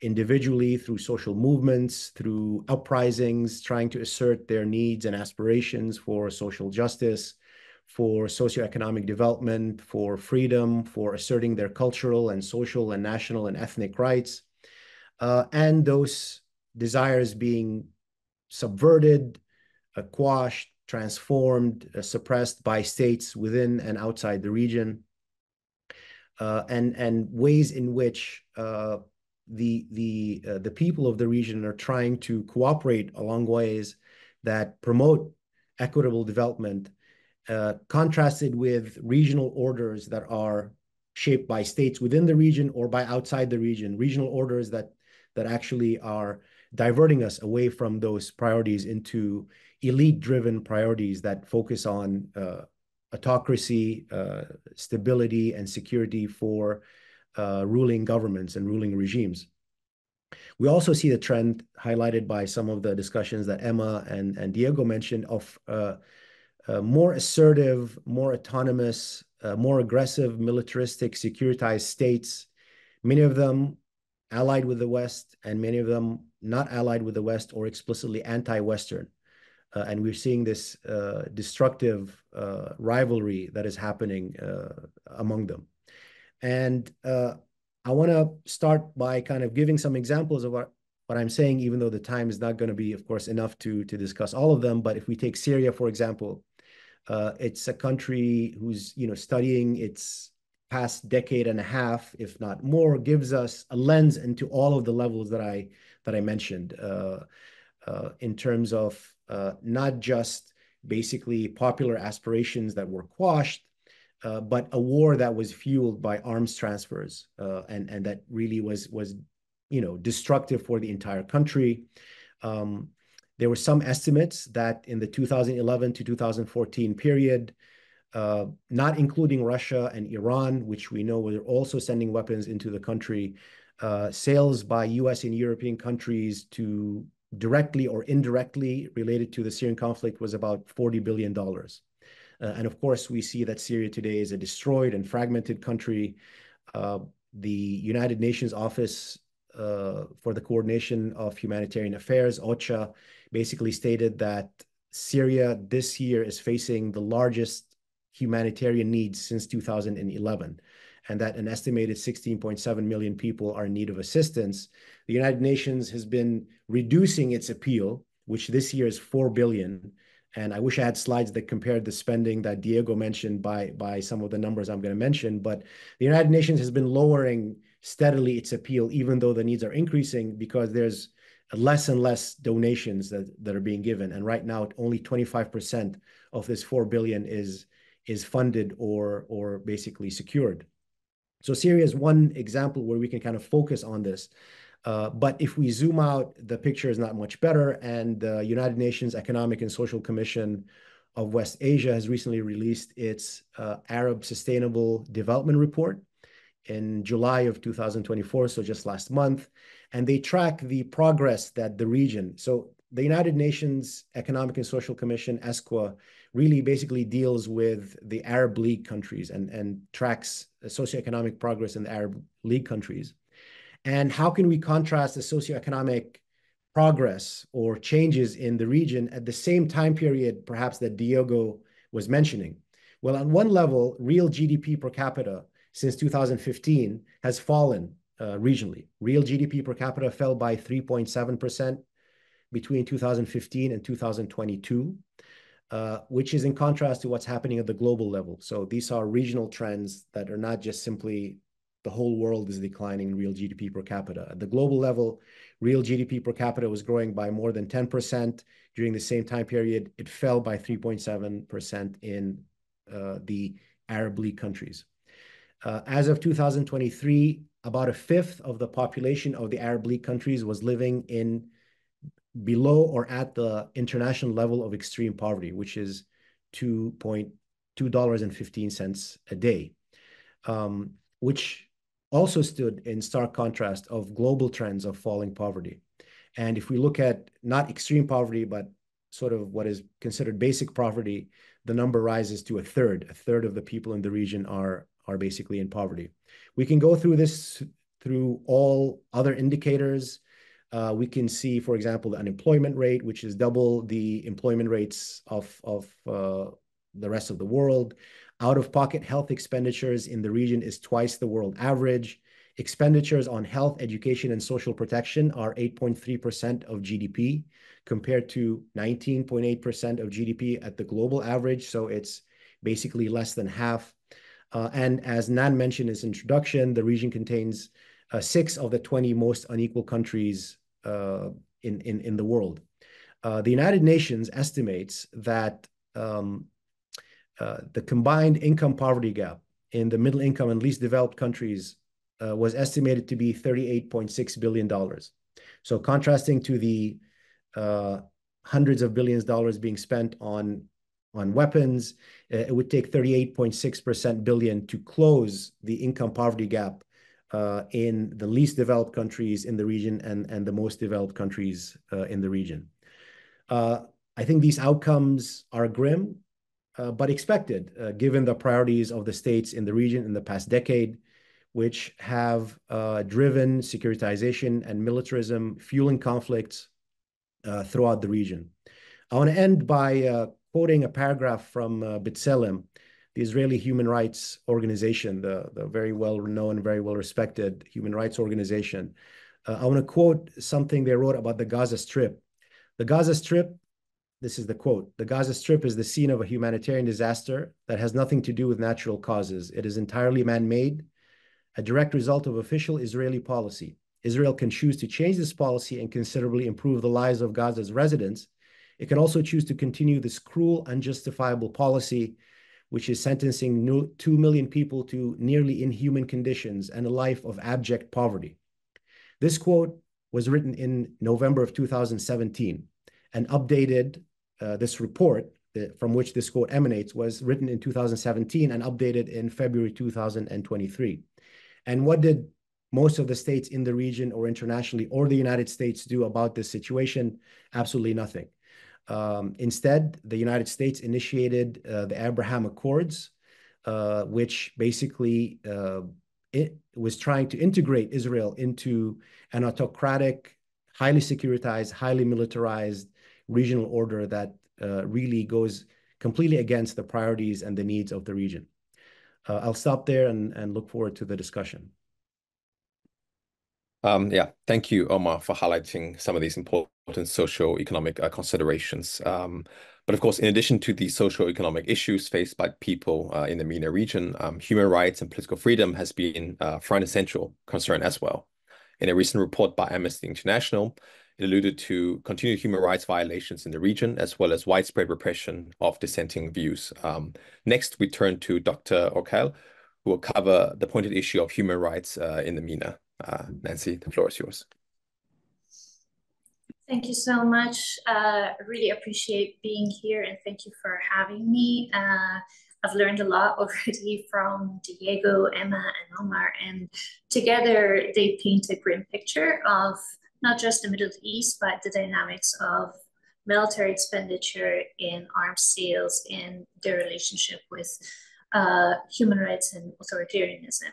individually through social movements, through uprisings, trying to assert their needs and aspirations for social justice, for socioeconomic development, for freedom, for asserting their cultural and social and national and ethnic rights, and those desires being subverted, quashed, transformed, suppressed by states within and outside the region. And ways in which the people of the region are trying to cooperate along ways that promote equitable development, contrasted with regional orders that are shaped by states within the region or by outside the region, regional orders that actually are diverting us away from those priorities into elite-driven priorities that focus on autocracy, stability, and security for ruling governments and ruling regimes. We also see the trend highlighted by some of the discussions that Emma and Diego mentioned of more assertive, more autonomous, more aggressive, militaristic, securitized states, many of them allied with the West and many of them not allied with the West or explicitly anti-Western. And we're seeing this destructive rivalry that is happening among them. And I want to start by kind of giving some examples of what I'm saying, even though the time is not going to be, of course, enough to discuss all of them. But if we take Syria, for example, it's a country who's, studying its past decade and a half, if not more, gives us a lens into all of the levels that I mentioned in terms of not just basically popular aspirations that were quashed, but a war that was fueled by arms transfers and that really was destructive for the entire country. There were some estimates that in the 2011 to 2014 period, not including Russia and Iran, which we know were also sending weapons into the country, sales by US and European countries to directly or indirectly related to the Syrian conflict was about $40 billion. And of course, we see that Syria today is a destroyed and fragmented country. The United Nations Office for the Coordination of Humanitarian Affairs, OCHA, basically stated that Syria this year is facing the largest humanitarian needs since 2011, and that an estimated 16.7 million people are in need of assistance. The United Nations has been reducing its appeal, which this year is 4 billion. And I wish I had slides that compared the spending that Diego mentioned by some of the numbers I'm going to mention. But the United Nations has been lowering steadily its appeal, even though the needs are increasing, because there's less and less donations that are being given. And right now, only 25% of this 4 billion is funded or basically secured. So Syria is one example where we can kind of focus on this. But if we zoom out, the picture is not much better. And the United Nations Economic and Social Commission of West Asia has recently released its Arab Sustainable Development Report in July of 2024, so just last month. And they track the progress that the region, so the United Nations Economic and Social Commission, ESCWA, really basically deals with the Arab League countries and tracks socioeconomic progress in the Arab League countries. And how can we contrast the socioeconomic progress or changes in the region at the same time period, perhaps, that Diego was mentioning? Well, on one level, real GDP per capita since 2015 has fallen regionally. Real GDP per capita fell by 3.7% between 2015 and 2022, which is in contrast to what's happening at the global level. So these are regional trends that are not just simply the whole world is declining in real GDP per capita. At the global level, real GDP per capita was growing by more than 10% during the same time period. It fell by 3.7% in the Arab League countries. As of 2023, about a fifth of the population of the Arab League countries was living in below or at the international level of extreme poverty, which is $2.15 a day, which also stood in stark contrast of global trends of falling poverty. And if we look at not extreme poverty, but sort of what is considered basic poverty, the number rises to a third. A third of the people in the region are basically in poverty. We can go through this through all other indicators. We can see, for example, the unemployment rate, which is double the employment rates of the rest of the world. Out-of-pocket health expenditures in the region is twice the world average. Expenditures on health, education, and social protection are 8.3% of GDP, compared to 19.8% of GDP at the global average. So it's basically less than half. And as Nan mentioned in his introduction, the region contains 6 of the 20 most unequal countries in the world. The United Nations estimates that the combined income poverty gap in the middle income and least developed countries was estimated to be $38.6 billion. So contrasting to the hundreds of billions of dollars being spent on weapons, it would take 38.6% billion to close the income poverty gap in the least developed countries in the region and the most developed countries in the region. I think these outcomes are grim, but expected, given the priorities of the states in the region in the past decade, which have driven securitization and militarism, fueling conflicts throughout the region. I want to end by quoting a paragraph from B'Tselem, the Israeli human rights organization, the very well-known, very well-respected human rights organization. I want to quote something they wrote about the Gaza Strip. The Gaza Strip, this is the quote, "The Gaza Strip is the scene of a humanitarian disaster that has nothing to do with natural causes. It is entirely man-made, a direct result of official Israeli policy. Israel can choose to change this policy and considerably improve the lives of Gaza's residents. It can also choose to continue this cruel, unjustifiable policy, which is sentencing 2 million people to nearly inhuman conditions and a life of abject poverty." This quote was written in November of 2017 and updated. This report from which this quote emanates was written in 2017 and updated in February 2023. And what did most of the states in the region or internationally or the United States do about this situation? Absolutely nothing. Instead, the United States initiated the Abraham Accords, which basically it was trying to integrate Israel into an autocratic, highly securitized, highly militarized regional order that really goes completely against the priorities and the needs of the region. I'll stop there and look forward to the discussion. Yeah, thank you, Omar, for highlighting some of these important socio-economic considerations. But of course, in addition to the socio-economic issues faced by people in the MENA region, human rights and political freedom has been front and central concern as well. In a recent report by Amnesty International, it alluded to continued human rights violations in the region, as well as widespread repression of dissenting views. Next, we turn to Dr. Orkel, who will cover the pointed issue of human rights in the MENA. Nancy, the floor is yours. Thank you so much. Really appreciate being here, and thank you for having me. I've learned a lot already from Diego, Emma, and Omar, and together they paint a grim picture of not just the Middle East, but the dynamics of military expenditure in arms sales and their relationship with human rights and authoritarianism.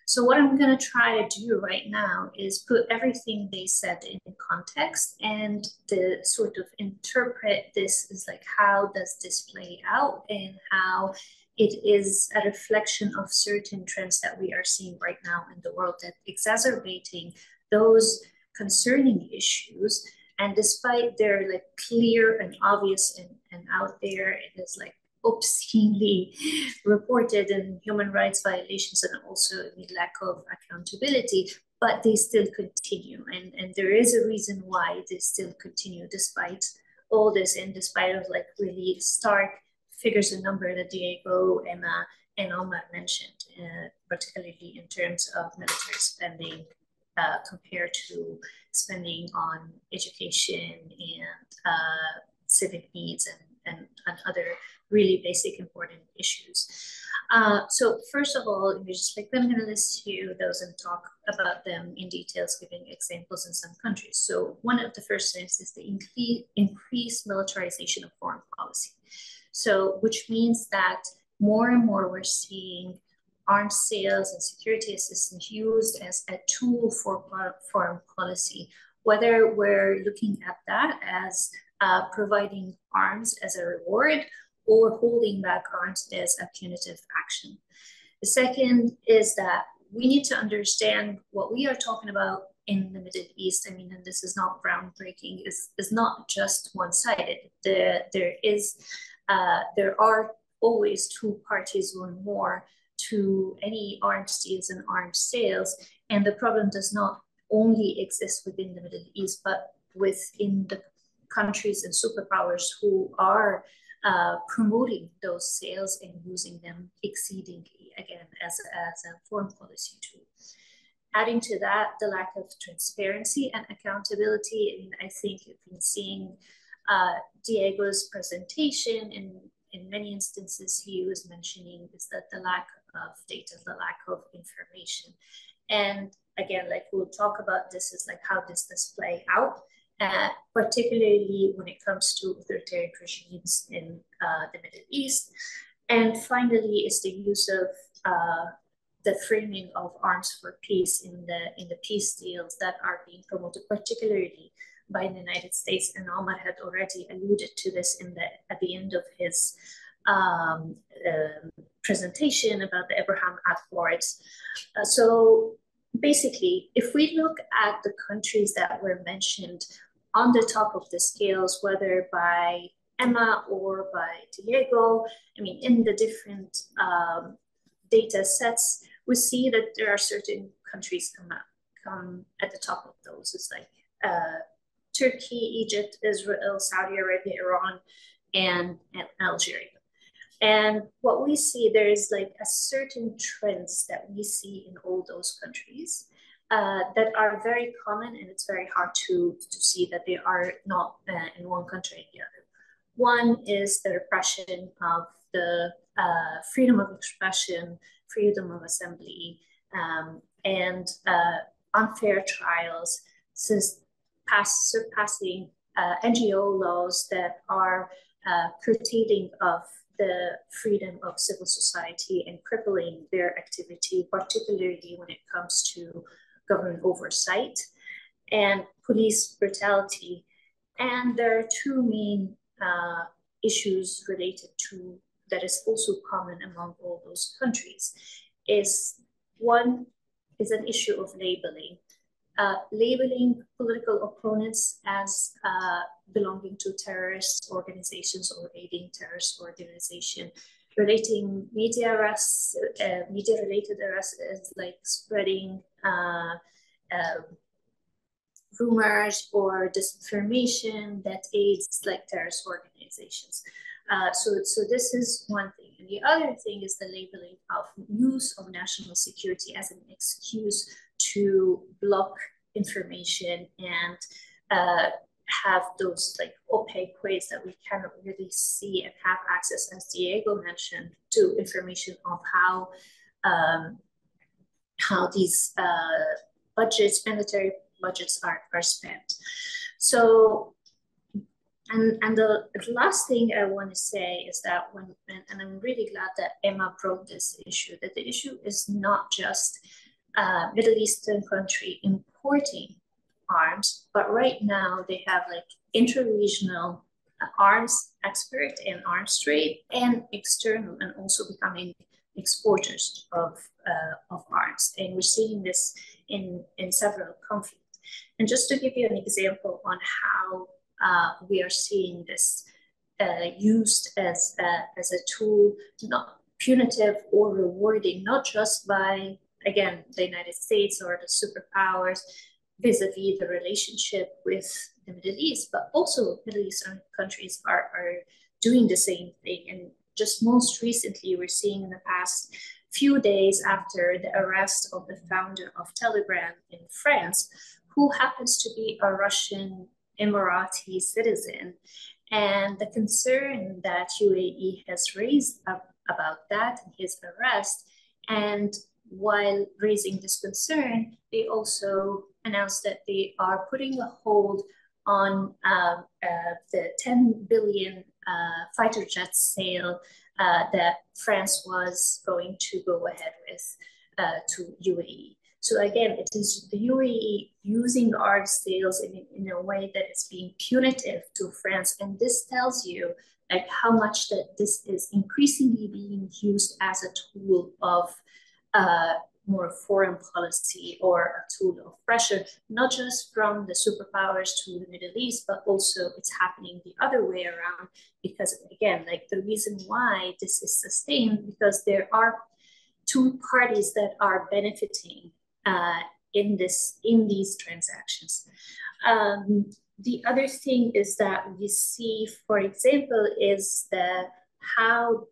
So what I'm going to try to do right now is put everything they said in context and to sort of interpret this as like, how does this play out and how it is a reflection of certain trends that we are seeing right now in the world that exacerbating those concerning issues. And despite their like clear and obvious and out there, it is like obscenely reported in human rights violations and also the lack of accountability, but they still continue. And there is a reason why they still continue despite all this and despite of like really stark figures and number that Diego, Emma, and Omar mentioned, particularly in terms of military spending compared to spending on education and civic needs and other really basic important issues. So first of all, I'm going to list you those and talk about them in details, giving examples in some countries. So one of the first things is the increased militarization of foreign policy. So which means that more and more we're seeing arms sales and security assistance used as a tool for foreign policy, whether we're looking at that as providing arms as a reward or holding back arms as a punitive action. The second is that we need to understand what we are talking about in the Middle East. I mean, and this is not groundbreaking, is not just one-sided. There are always two parties or more to any arms deals and arms sales. And the problem does not only exist within the Middle East, but within the countries and superpowers who are promoting those sales and using them exceedingly, again, as a foreign policy tool. Adding to that, the lack of transparency and accountability. I mean, I think you've been seeing Diego's presentation, in many instances he was mentioning is that the lack of data, the lack of information. And again, like we'll talk about this, is like how does this play out? Particularly when it comes to authoritarian regimes in the Middle East. And finally is the use of the framing of arms for peace in the peace deals that are being promoted, particularly by the United States. And Omar had already alluded to this at the end of his presentation about the Abraham Accords. So basically, if we look at the countries that were mentioned on the top of the scales, whether by Emma or by Diego, I mean, in the different data sets, we see that there are certain countries come at the top of those. It's like Turkey, Egypt, Israel, Saudi Arabia, Iran, and Algeria. And what we see, there is like a certain trends that we see in all those countries that are very common, and it's very hard to see that they are not in one country or the other. One is the repression of the freedom of expression, freedom of assembly, and unfair trials, surpassing NGO laws that are curtailing of the freedom of civil society and crippling their activity, particularly when it comes to government oversight and police brutality. And there are two main issues related to that is also common among all those countries. One is an issue of labeling. Labeling political opponents as belonging to terrorist organizations or aiding terrorist organization, relating media arrests, media-related arrests as like spreading rumors or disinformation that aids like terrorist organizations. So this is one thing. And the other thing is the labeling of use of national security as an excuse to block information and have those like opaque ways that we cannot really see and have access, as Diego mentioned, to information of how these budgets, military budgets are spent. So, and the last thing I want to say is that and I'm really glad that Emma brought this issue, that the issue is not just Middle Eastern country importing arms, but right now they have like inter-regional arms export and arms trade, and external, and also becoming exporters of arms. And we're seeing this in several conflicts. And just to give you an example on how we are seeing this used as a tool, not punitive or rewarding, not just by, again, the United States or the superpowers vis-a-vis the relationship with the Middle East, but also Middle Eastern countries are doing the same thing. And just most recently, we're seeing in the past few days after the arrest of the founder of Telegram in France, who happens to be a Russian Emirati citizen. And the concern that UAE has raised about that and his arrest, and while raising this concern, they also announced that they are putting a hold on the 10 billion fighter jet sale that France was going to go ahead with to UAE. So again, it is the UAE using arms sales in a way that is being punitive to France. And this tells you like how much that this is increasingly being used as a tool of more foreign policy or a tool of pressure, not just from the superpowers to the Middle East, but also it's happening the other way around. Because again, like the reason why this is sustained, because there are two parties that are benefiting in these transactions. The other thing is that we see, for example, is how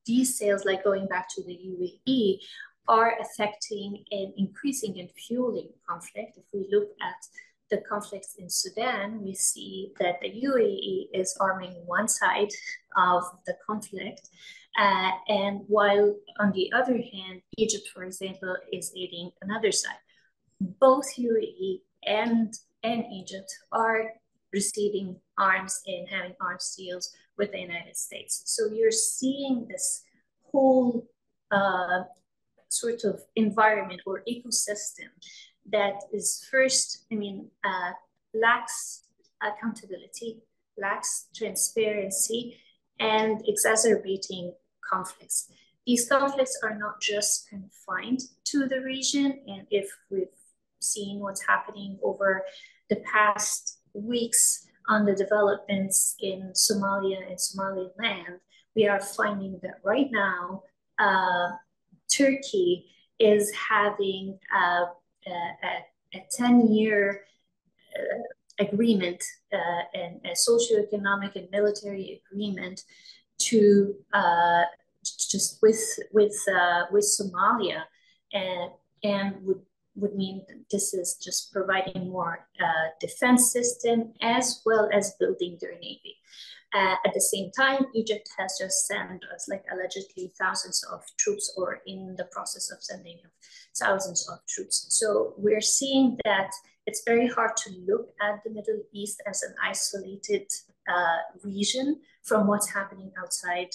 these sales, like going back to the UAE, are affecting and increasing and fueling conflict. If we look at the conflicts in Sudan, we see that the UAE is arming one side of the conflict, and while on the other hand, Egypt, for example, is aiding another side. Both UAE and Egypt are receiving arms and having arms deals with the United States. So you're seeing this whole sort of environment or ecosystem that is first, lacks accountability, lacks transparency, and exacerbating conflicts. These conflicts are not just confined to the region, and if we've seen what's happening over the past weeks on the developments in Somalia and Somaliland, we are finding that right now, Turkey is having a 10-year agreement and a socioeconomic and military agreement to just with Somalia, and would mean that this is just providing more defense system as well as building their navy. At the same time, Egypt has just sent us like allegedly thousands of troops, or in the process of sending thousands of troops. So we're seeing that it's very hard to look at the Middle East as an isolated region from what's happening outside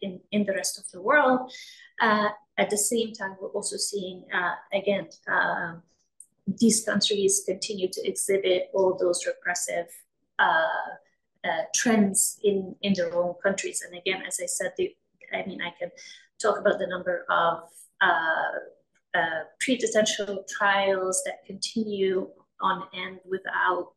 in the rest of the world. At the same time, we're also seeing, again, these countries continue to exhibit all those repressive trends in their own countries. And again, as I said, I can talk about the number of pre-detention trials that continue on end without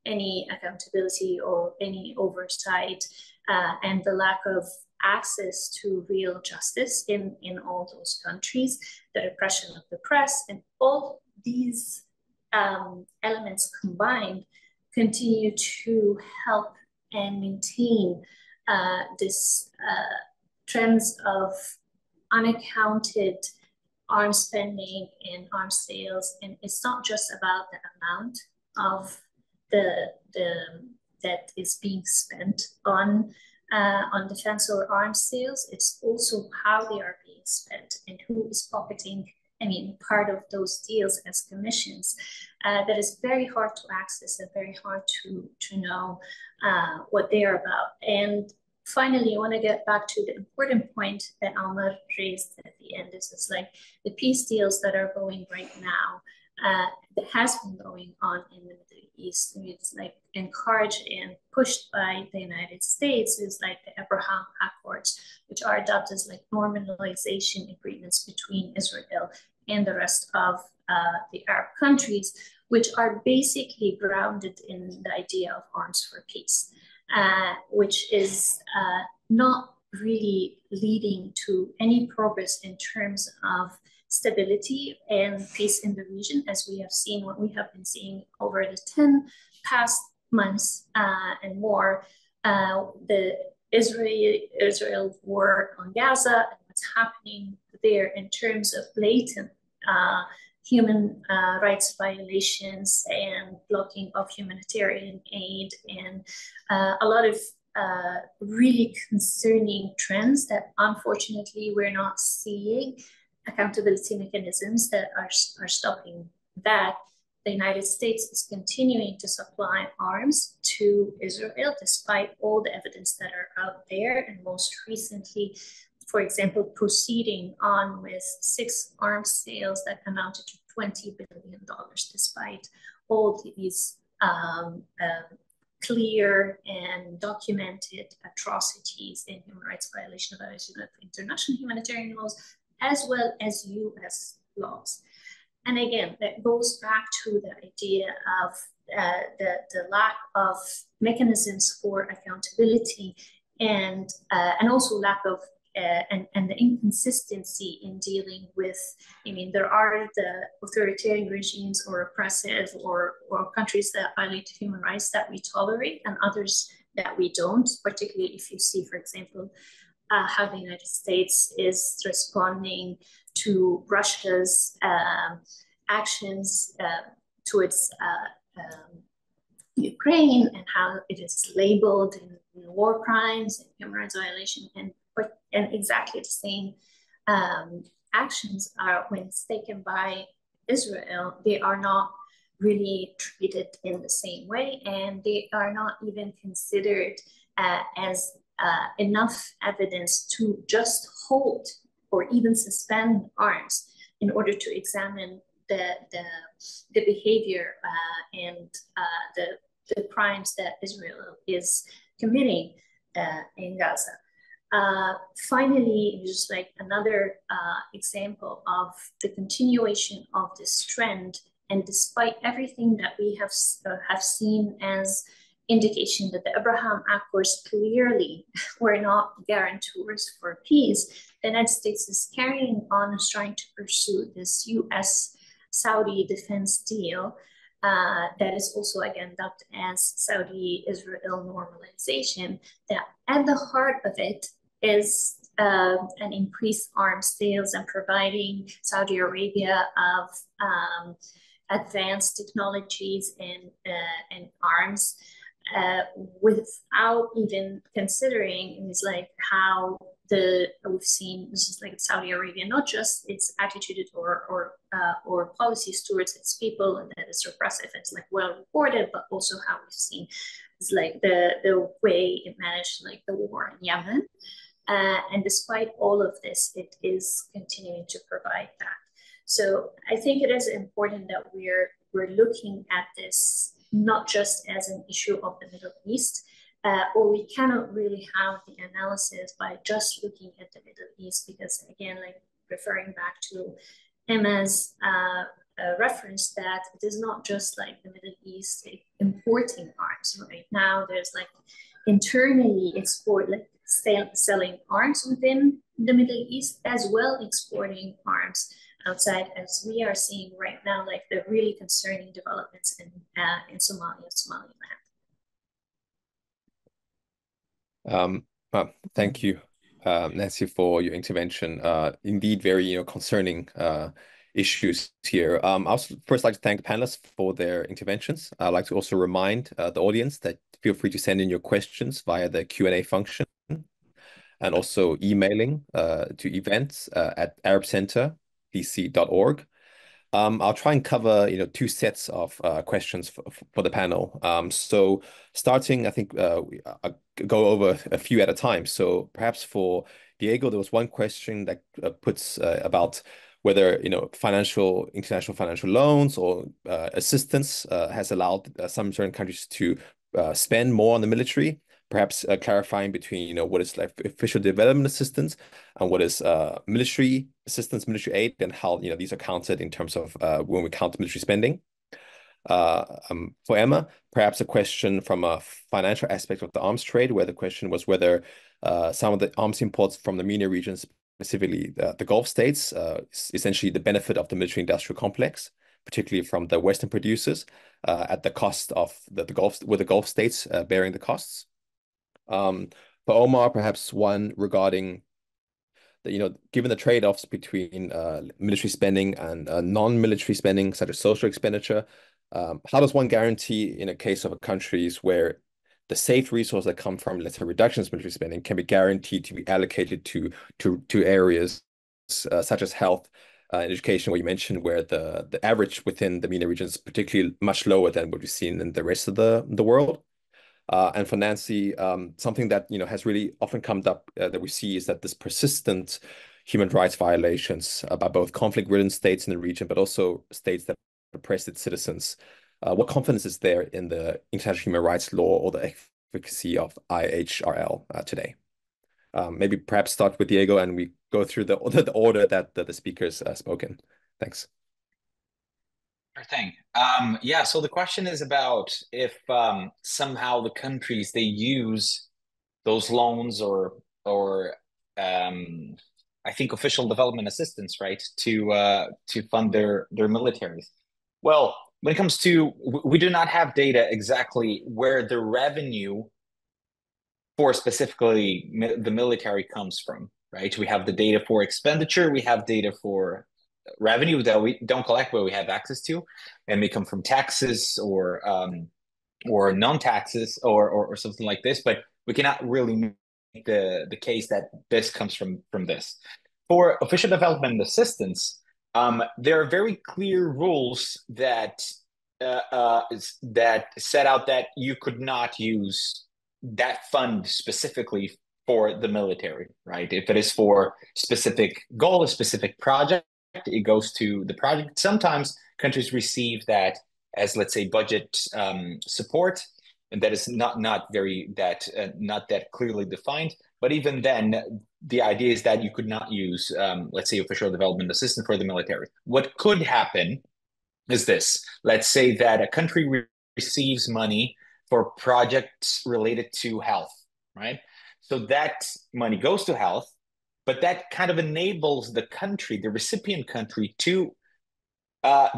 any accountability or any oversight, and the lack of access to real justice in all those countries, the repression of the press, and all these elements combined continue to help and maintain this trends of unaccounted arms spending and arms sales. And it's not just about the amount of that is being spent on defense or arms sales. It's also how they are being spent and who is pocketing, part of those deals as commissions. That is very hard to access and very hard to know what they are about. And finally, I want to get back to the important point that Almar raised at the end. This is like the peace deals that are going right now, that has been going on in the Middle East. It's like encouraged and pushed by the United States, is like the Abraham Accords, which are adopted as like normalization agreements between Israel and the rest of the Arab countries, which are basically grounded in the idea of arms for peace. Which is not really leading to any progress in terms of stability and peace in the region, as we have seen, what we have been seeing over the 10 past months and more. The Israel war on Gaza and what's happening there in terms of blatant human rights violations and blocking of humanitarian aid, and a lot of really concerning trends that unfortunately we're not seeing accountability mechanisms that are stopping that. The United States is continuing to supply arms to Israel despite all the evidence that are out there, and most recently, for example, proceeding on with 6 arms sales that amounted to $20 billion, despite all these clear and documented atrocities and human rights violation of international humanitarian laws, as well as US laws. And again, that goes back to the idea of the lack of mechanisms for accountability, and also lack of and the inconsistency in dealing with, there are the authoritarian regimes or oppressive or countries that violate human rights that we tolerate, and others that we don't, particularly if you see, for example, how the United States is responding to Russia's actions towards Ukraine, and how it is labeled in war crimes and human rights violation, and exactly the same actions are when it's taken by Israel. They are not really treated in the same way, and they are not even considered as enough evidence to just hold or even suspend arms in order to examine the behavior and the crimes that Israel is committing in Gaza. Finally, just like another example of the continuation of this trend, and despite everything that we have seen as indication that the Abraham Accords clearly were not guarantors for peace, the United States is carrying on trying to pursue this US-Saudi defense deal that is also again dubbed as Saudi-Israel normalization, that at the heart of it is an increased arms sales and providing Saudi Arabia of advanced technologies and arms without even considering is like how we've seen this is like Saudi Arabia, not just its attitude or policies towards its people, and that is repressive, it's like well reported, but also how we've seen is like the way it managed like the war in Yemen. And despite all of this, it is continuing to provide that. So I think it is important that we're looking at this not just as an issue of the Middle East, or we cannot really have the analysis by just looking at the Middle East, because again, like referring back to Emma's reference, that it is not just like the Middle East importing arms. Right now, there's like internally selling arms within the Middle East, as well exporting arms outside, as we are seeing right now, like the really concerning developments in Somalia, Somaliland. Thank you, Nancy, for your intervention. Indeed, very concerning issues here. I'll first like to thank the panelists for their interventions. I'd like to also remind the audience that feel free to send in your questions via the Q&A function and also emailing to events@arabcenterdc.org. I'll try and cover, two sets of questions for the panel. So starting, I think I'll go over a few at a time. So perhaps for Diego, there was one question that puts about whether, international financial loans or assistance has allowed some certain countries to spend more on the military. Perhaps clarifying between, what is like official development assistance and what is military assistance, military aid, and how, these are counted in terms of when we count military spending. For Emma, perhaps a question from a financial aspect of the arms trade, where the question was whether some of the arms imports from the MENA region, specifically the Gulf states, essentially the benefit of the military-industrial complex, particularly from the Western producers, at the cost of the Gulf, with the Gulf states bearing the costs. For Omar, perhaps one regarding the, given the trade-offs between military spending and non-military spending, such as social expenditure, how does one guarantee in a case of countries where the saved resources that come from, let's say, reductions in military spending can be guaranteed to be allocated to areas such as health and education, where you mentioned where the average within the MENA region is particularly much lower than what we've seen in the rest of the world? And for Nancy, something that has really often come up that we see is that this persistent human rights violations by both conflict-ridden states in the region, but also states that oppress its citizens. What confidence is there in the international human rights law or the efficacy of IHRL today? Maybe perhaps start with Diego, and we go through the order that the speakers spoken. Thanks. Sure thing. Yeah, so the question is about if somehow the countries, they use those loans or I think official development assistance, right, to fund their militaries. Well, when it comes to, we do not have data exactly where the revenue for specifically the military comes from, right? We have the data for expenditure, we have data for revenue that we don't collect, but we have access to, and they come from taxes or non-taxes or something like this. But we cannot really make the case that this comes from this. For official development assistance, there are very clear rules that set out that you could not use that fund specifically for the military, right? If it is for specific goal, a specific project, it goes to the project. Sometimes countries receive that as, let's say, budget support, and that is not that clearly defined. But even then, the idea is that you could not use, let's say, official development assistance for the military. What could happen is this: let's say that a country receives money for projects related to health, right? So that money goes to health, but that kind of enables the country, the recipient country, to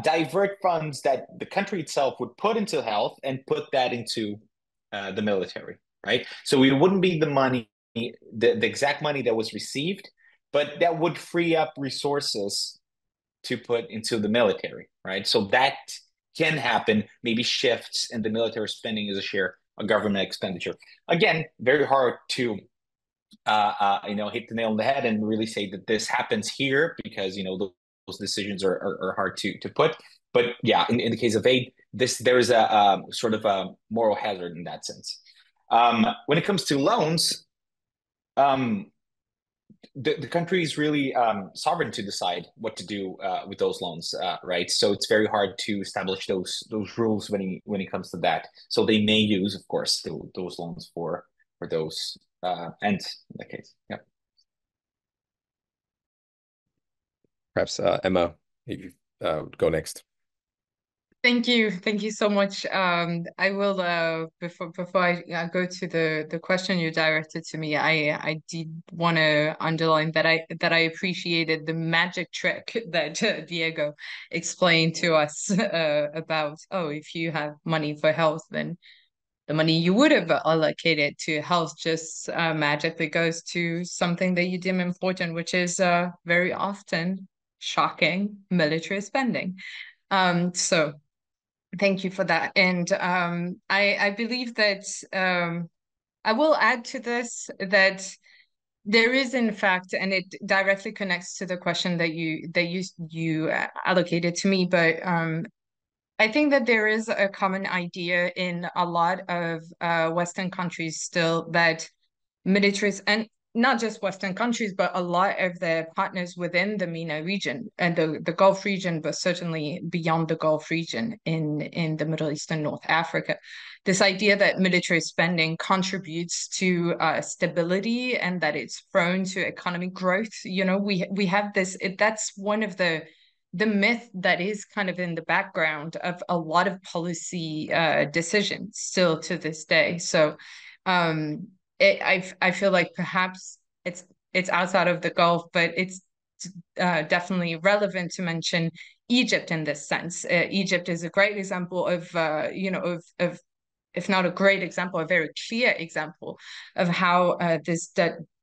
divert funds that the country itself would put into health and put that into the military, right? So it wouldn't be the money, the exact money that was received, but that would free up resources to put into the military, right? So that can happen, maybe shifts in the military spending as a share of government expenditure. Again, very hard to hit the nail on the head and really say that this happens here, because those decisions are hard to put. But yeah, in the case of aid, there is a sort of a moral hazard in that sense. When it comes to loans, the country is really sovereign to decide what to do with those loans, right? So it's very hard to establish those rules when it comes to that. So they may use, of course, those loans for those ends in that case. Yeah. Perhaps Emma, you go next. Thank you so much. I will before I go to the question you directed to me, I did want to underline that I appreciated the magic trick that Diego explained to us about, oh, if you have money for health, then the money you would have allocated to health just magically goes to something that you deem important, which is very often shocking military spending. So thank you for that. And I believe that I will add to this that there is, in fact, and it directly connects to the question that you allocated to me, but I think that there is a common idea in a lot of Western countries still that militaries, and not just Western countries, but a lot of their partners within the MENA region and the Gulf region, but certainly beyond the Gulf region in the Middle East and North Africa. This idea that military spending contributes to stability and that it's prone to economic growth. You know, we have this, that's one of the myth that is kind of in the background of a lot of policy decisions still to this day. So I feel like perhaps it's outside of the Gulf, but it's definitely relevant to mention Egypt in this sense. Egypt is a great example of of if not a great example, a very clear example of how this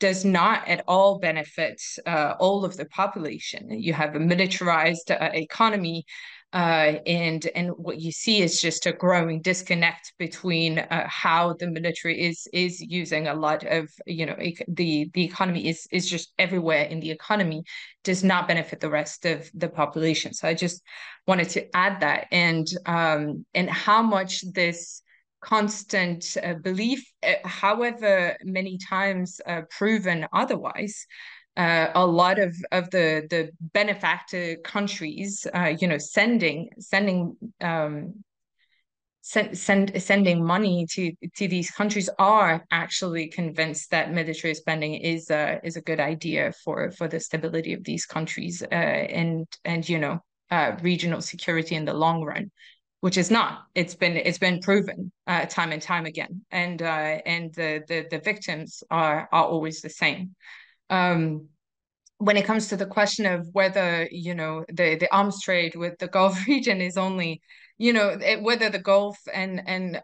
does not at all benefit all of the population. You have a militarized economy, and what you see is just a growing disconnect between how the military is using a lot of, the economy is just everywhere in the economy does not benefit the rest of the population. So I just wanted to add that, and how much this constant belief, however many times proven otherwise, a lot of the benefactor countries, sending money to these countries are actually convinced that military spending is a good idea for the stability of these countries, and regional security in the long run, which is not. It's been proven time and time again, and the victims are always the same. When it comes to the question of whether the arms trade with the Gulf region is only whether the Gulf and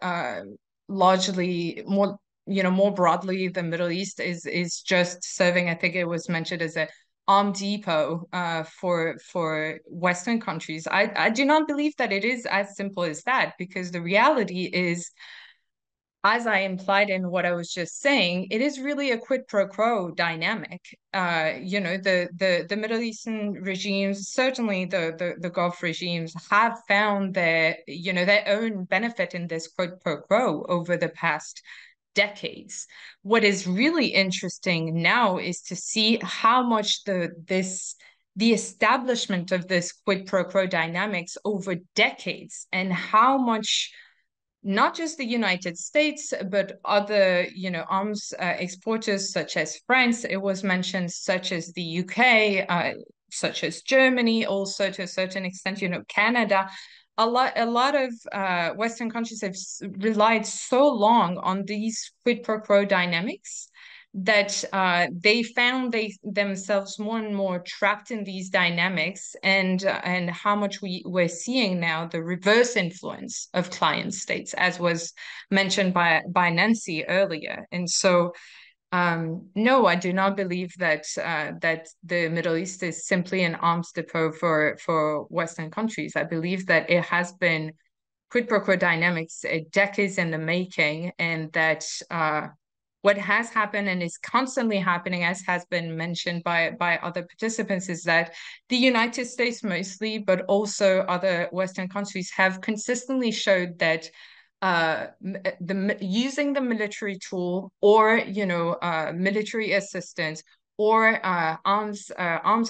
largely more broadly the Middle East is just serving, I think it was mentioned, as a arm depot for Western countries. I do not believe that it is as simple as that, because the reality is, as I implied in what I was just saying, it is really a quid pro quo dynamic. The Middle Eastern regimes, certainly the Gulf regimes, have found their own benefit in this quid pro quo over the past decades. What is really interesting now is to see how much the establishment of this quid pro quo dynamics over decades, and how much not just the United States, but other, arms exporters such as France, it was mentioned, such as the UK, such as Germany, also to a certain extent, Canada. A lot of Western countries have relied so long on these quid pro quo dynamics that they found themselves more and more trapped in these dynamics, and how much we're seeing now the reverse influence of client states, as was mentioned by Nancy earlier. And so no, I do not believe that the Middle East is simply an arms depot for Western countries. I believe that it has been quid pro quo dynamics decades in the making, and that what has happened and is constantly happening, as has been mentioned by other participants, is that the United States mostly, but also other Western countries, have consistently showed that using the military tool, or military assistance, or arms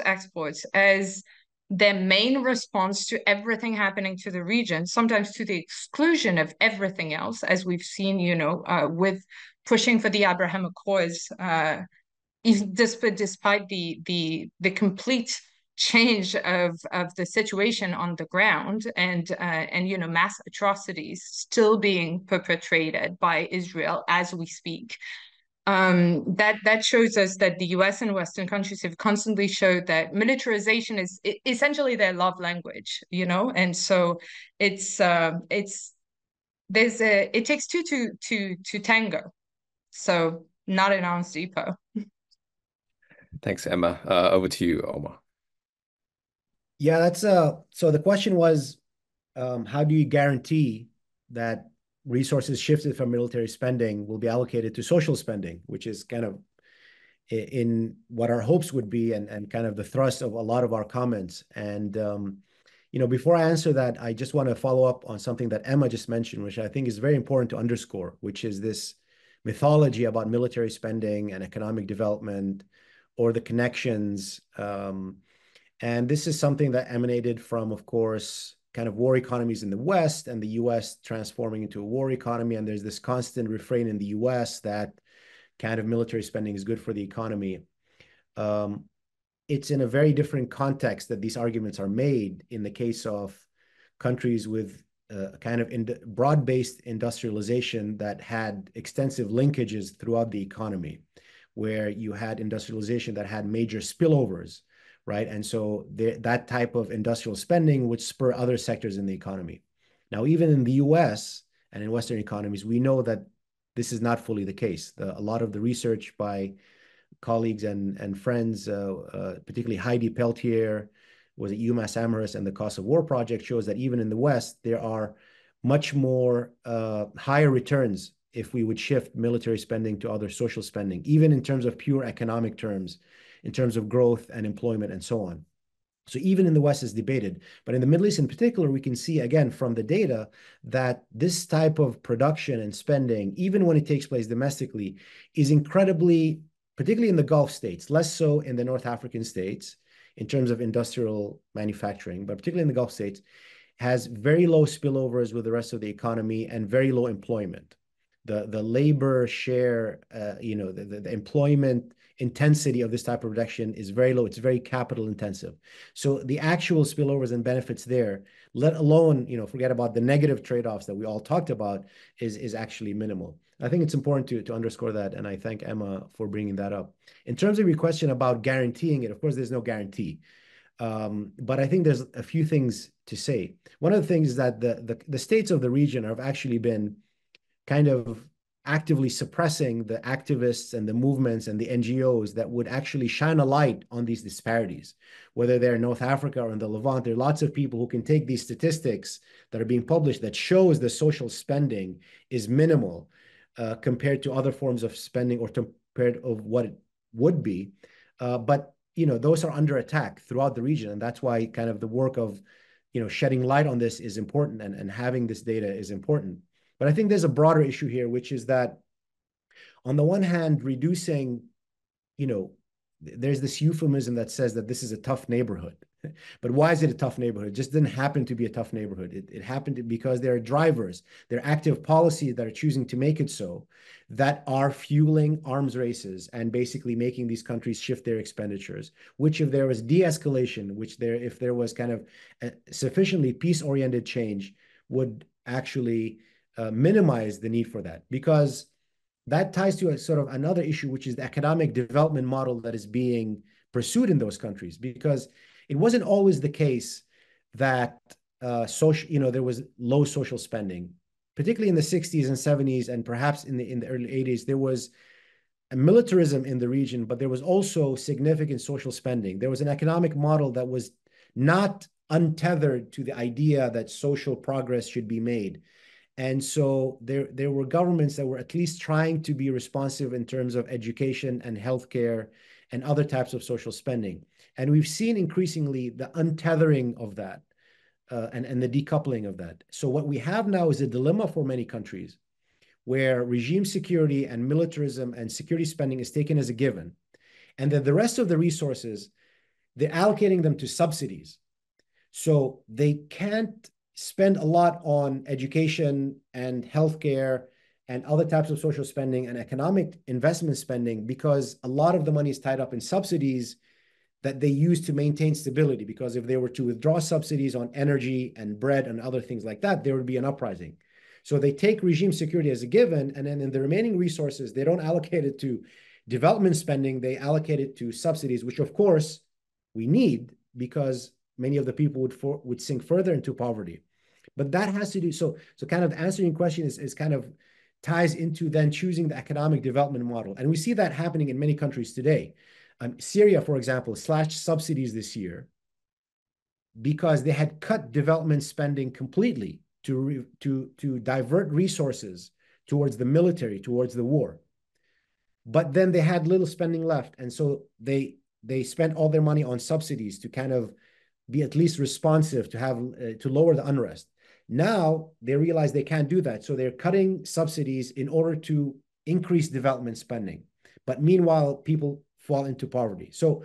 exports as their main response to everything happening to the region, sometimes to the exclusion of everything else, as we've seen, with pushing for the Abraham Accords, despite the complete change of the situation on the ground, and mass atrocities still being perpetrated by Israel as we speak. That shows us that the US and Western countries have constantly showed that militarization is essentially their love language, and so it takes two to tango. So not an arms depot. Thanks, Emma. Over to you, Omar. Yeah, that's so the question was, how do you guarantee that resources shifted from military spending will be allocated to social spending, which is kind of in what our hopes would be, and kind of the thrust of a lot of our comments. And before I answer that, I just want to follow up on something that Emma just mentioned, which I think is very important to underscore, which is this mythology about military spending and economic development, or the connections. And this is something that emanated from, of course, kind of war economies in the West, and the US transforming into a war economy. And there's this constant refrain in the US that kind of military spending is good for the economy. It's in a very different context that these arguments are made in the case of countries with kind of broad-based industrialization that had extensive linkages throughout the economy, where you had industrialization that had major spillovers, right? And so that type of industrial spending would spur other sectors in the economy. Now, even in the US and in Western economies, we know that this is not fully the case. A lot of the research by colleagues and friends, particularly Heidi Peltier, was at UMass Amherst, and the Cost of War Project shows that even in the West, there are much more higher returns if we would shift military spending to other social spending, even in terms of pure economic terms, in terms of growth and employment and so on. So even in the West is debated. But in the Middle East in particular, we can see, again, from the data, that this type of production and spending, even when it takes place domestically, is incredibly, particularly in the Gulf states, less so in the North African states in terms of industrial manufacturing, but particularly in the Gulf states, has very low spillovers with the rest of the economy and very low employment. The labor share, the employment intensity of this type of production is very low. It's very capital intensive. So the actual spillovers and benefits there, let alone, forget about the negative trade-offs that we all talked about, is actually minimal. I think it's important to underscore that, and I thank Emma for bringing that up. In terms of your question about guaranteeing it, of course, there's no guarantee. But I think there's a few things to say. One of the things is that the states of the region have actually been kind of actively suppressing the activists and the movements and the NGOs that would actually shine a light on these disparities, whether they're in North Africa or in the Levant. There are lots of people who can take these statistics that are being published that shows the social spending is minimal compared to other forms of spending, or compared of what it would be. But those are under attack throughout the region, and that's why kind of the work of shedding light on this is important, and having this data is important. But I think there's a broader issue here, which is that on the one hand, reducing, there's this euphemism that says that this is a tough neighborhood. But why is it a tough neighborhood? It just didn't happen to be a tough neighborhood. It happened because there are drivers, there are active policies that are choosing to make it so, that are fueling arms races and basically making these countries shift their expenditures, which if there was de-escalation, if there was kind of a sufficiently peace-oriented change, would actually minimize the need for that, because that ties to a sort of another issue, which is the economic development model that is being pursued in those countries. Because it wasn't always the case that there was low social spending, particularly in the 60s and 70s, and perhaps in the early 80s. There was a militarism in the region, but there was also significant social spending. There was an economic model that was not untethered to the idea that social progress should be made. And so there were governments that were at least trying to be responsive in terms of education and healthcare and other types of social spending. And we've seen increasingly the untethering of that and the decoupling of that. So what we have now is a dilemma for many countries, where regime security and militarism and security spending is taken as a given, and that the rest of the resources, they're allocating them to subsidies. So they can't spend a lot on education and healthcare and other types of social spending and economic investment spending, because a lot of the money is tied up in subsidies that they use to maintain stability, because if they were to withdraw subsidies on energy and bread and other things like that, there would be an uprising. So they take regime security as a given, and then in the remaining resources, they don't allocate it to development spending, they allocate it to subsidies, which of course we need because many of the people would sink further into poverty. But that has to do, so kind of answering your question is kind of ties into then choosing the economic development model. And we see that happening in many countries today. Syria, for example, slashed subsidies this year because they had cut development spending completely to divert resources towards the military, towards the war. But then they had little spending left. And so they spent all their money on subsidies to kind of be at least responsive to have to lower the unrest. Now they realize they can't do that. So they're cutting subsidies in order to increase development spending. But meanwhile, people fall into poverty. So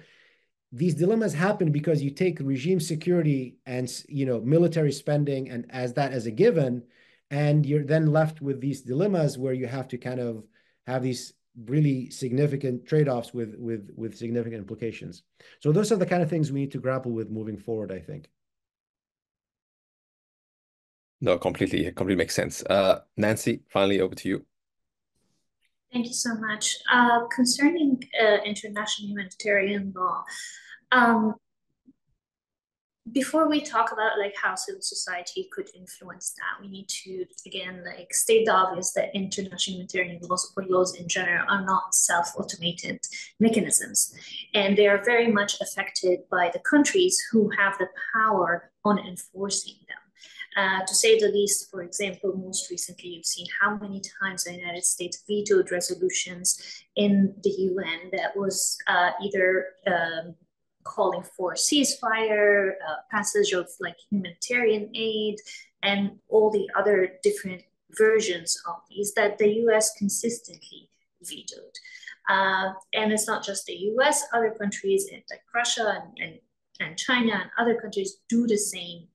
these dilemmas happen because you take regime security and, you know, military spending and as a given, and you're then left with these dilemmas where you have to kind of have these really significant trade-offs with significant implications. So those are the kind of things we need to grapple with moving forward, I think. No, completely makes sense. Nancy, finally over to you. Thank you so much. Concerning international humanitarian law, before we talk about like how civil society could influence that, we need to again like state the obvious that international humanitarian laws or laws in general are not self-automated mechanisms, and they are very much affected by the countries who have the power on enforcing them. To say the least, for example, most recently, you've seen how many times the United States vetoed resolutions in the UN that was either calling for ceasefire, passage of like humanitarian aid, and all the other different versions of these that the US consistently vetoed. And it's not just the US, other countries like Russia and China and other countries do the same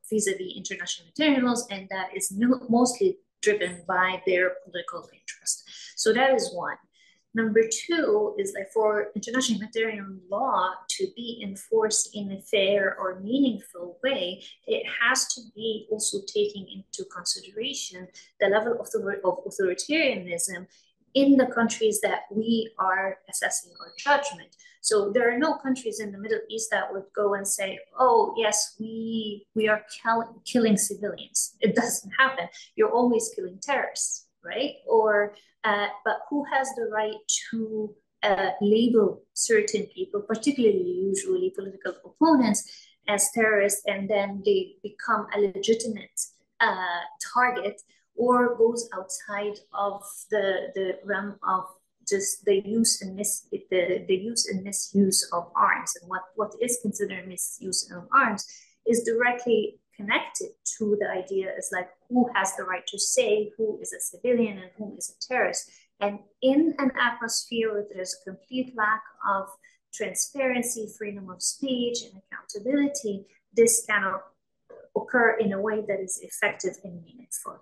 vis-a-vis international humanitarian laws, and that is mostly driven by their political interest. So that is one. Number two is like for international humanitarian law to be enforced in a fair or meaningful way, it has to be also taking into consideration the level of authoritarianism in the countries that we are assessing our judgment. So there are no countries in the Middle East that would go and say, oh, yes, we are killing civilians. It doesn't happen. You're always killing terrorists, right? Or, but who has the right to label certain people, particularly usually political opponents, as terrorists, and then they become a legitimate target, or goes outside of the realm of just the use and misuse of arms. And what is considered misuse of arms is directly connected to the idea is like who has the right to say who is a civilian and who is a terrorist. And in an atmosphere where there's a complete lack of transparency, freedom of speech, and accountability, this cannot occur in a way that is effective and meaningful.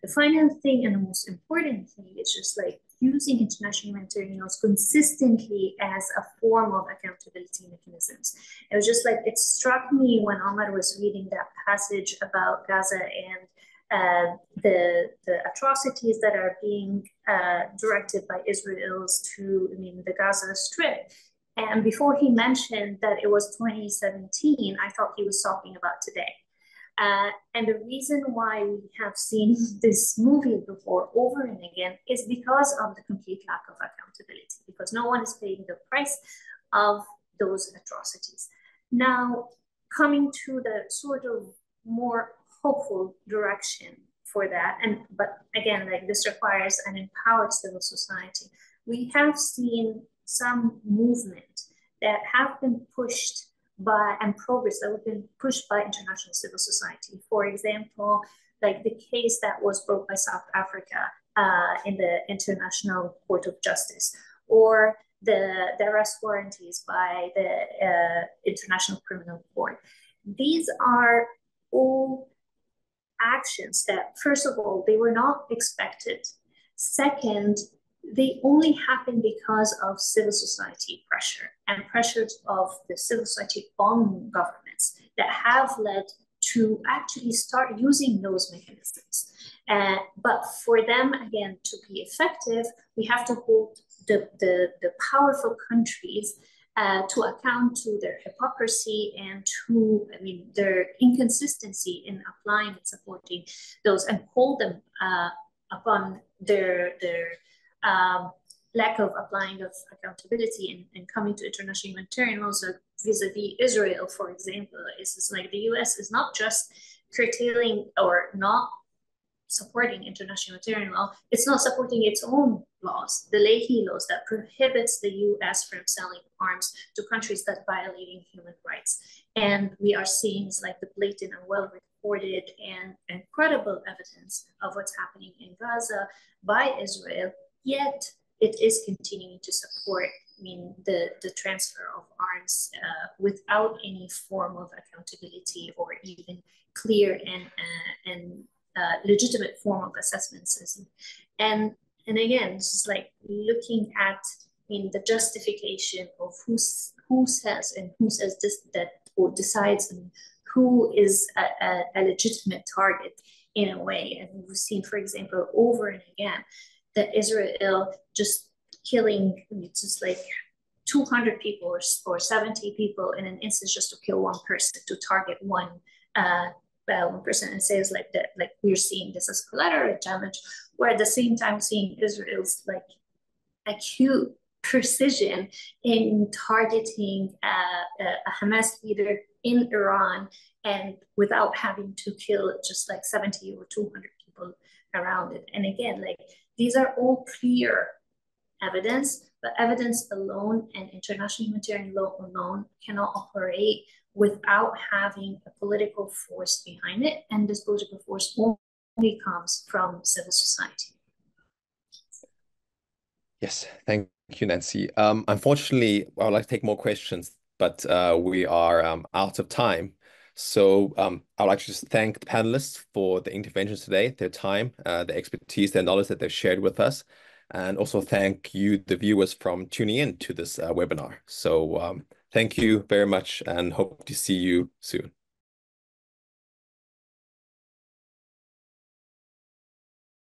The final thing and the most important thing is just like using international humanitarian laws consistently as a form of accountability mechanisms. It was just like, it struck me when Omar was reading that passage about Gaza and the atrocities that are being directed by Israel's to, the Gaza Strip. And before he mentioned that it was 2017, I thought he was talking about today. And the reason why we have seen this movie before over and again is because of the complete lack of accountability, because no one is paying the price of those atrocities. Now, coming to the sort of more hopeful direction for that, but again, like this requires an empowered civil society. We have seen some movement that have been pushed by and progress that have been pushed by international civil society. For example, like the case that was brought by South Africa in the International Court of Justice, or the arrest warranties by the International Criminal Court. These are all actions that, first of all, they were not expected. Second, they only happen because of civil society pressure and pressures of the civil society on governments that have led to actually start using those mechanisms. But for them, again, to be effective, we have to hold the powerful countries to account to their hypocrisy and to, their inconsistency in applying and supporting those, and hold them upon their lack of applying of accountability and coming to international humanitarian laws vis-a-vis Israel, for example. It's like the US is not just curtailing or not supporting international humanitarian law, it's not supporting its own laws, the Leahy laws that prohibits the US from selling arms to countries that are violating human rights. And we are seeing like the blatant and well-reported and incredible evidence of what's happening in Gaza by Israel, yet it is continuing to support the transfer of arms without any form of accountability or even clear and legitimate form of assessments. And again, it's just like looking at the justification of who says and who says this, that, or decides, and who is a legitimate target in a way. And we've seen, for example, over and again, that Israel just killing just like 200 people or 70 people in an instance just to kill one person, to target one person, and says like that, like we're seeing this as collateral damage, where at the same time seeing Israel's like acute precision in targeting a Hamas leader in Iran, and without having to kill just like 70 or 200 people around it. And again, like these are all clear evidence, but evidence alone and international humanitarian law alone cannot operate without having a political force behind it. And this political force only comes from civil society. Yes, thank you, Nancy. Unfortunately, I would like to take more questions, but we are out of time. So I would like to just thank the panelists for the interventions today, their time, the expertise, their knowledge that they've shared with us, and also thank you, the viewers, from tuning in to this webinar. So thank you very much and hope to see you soon.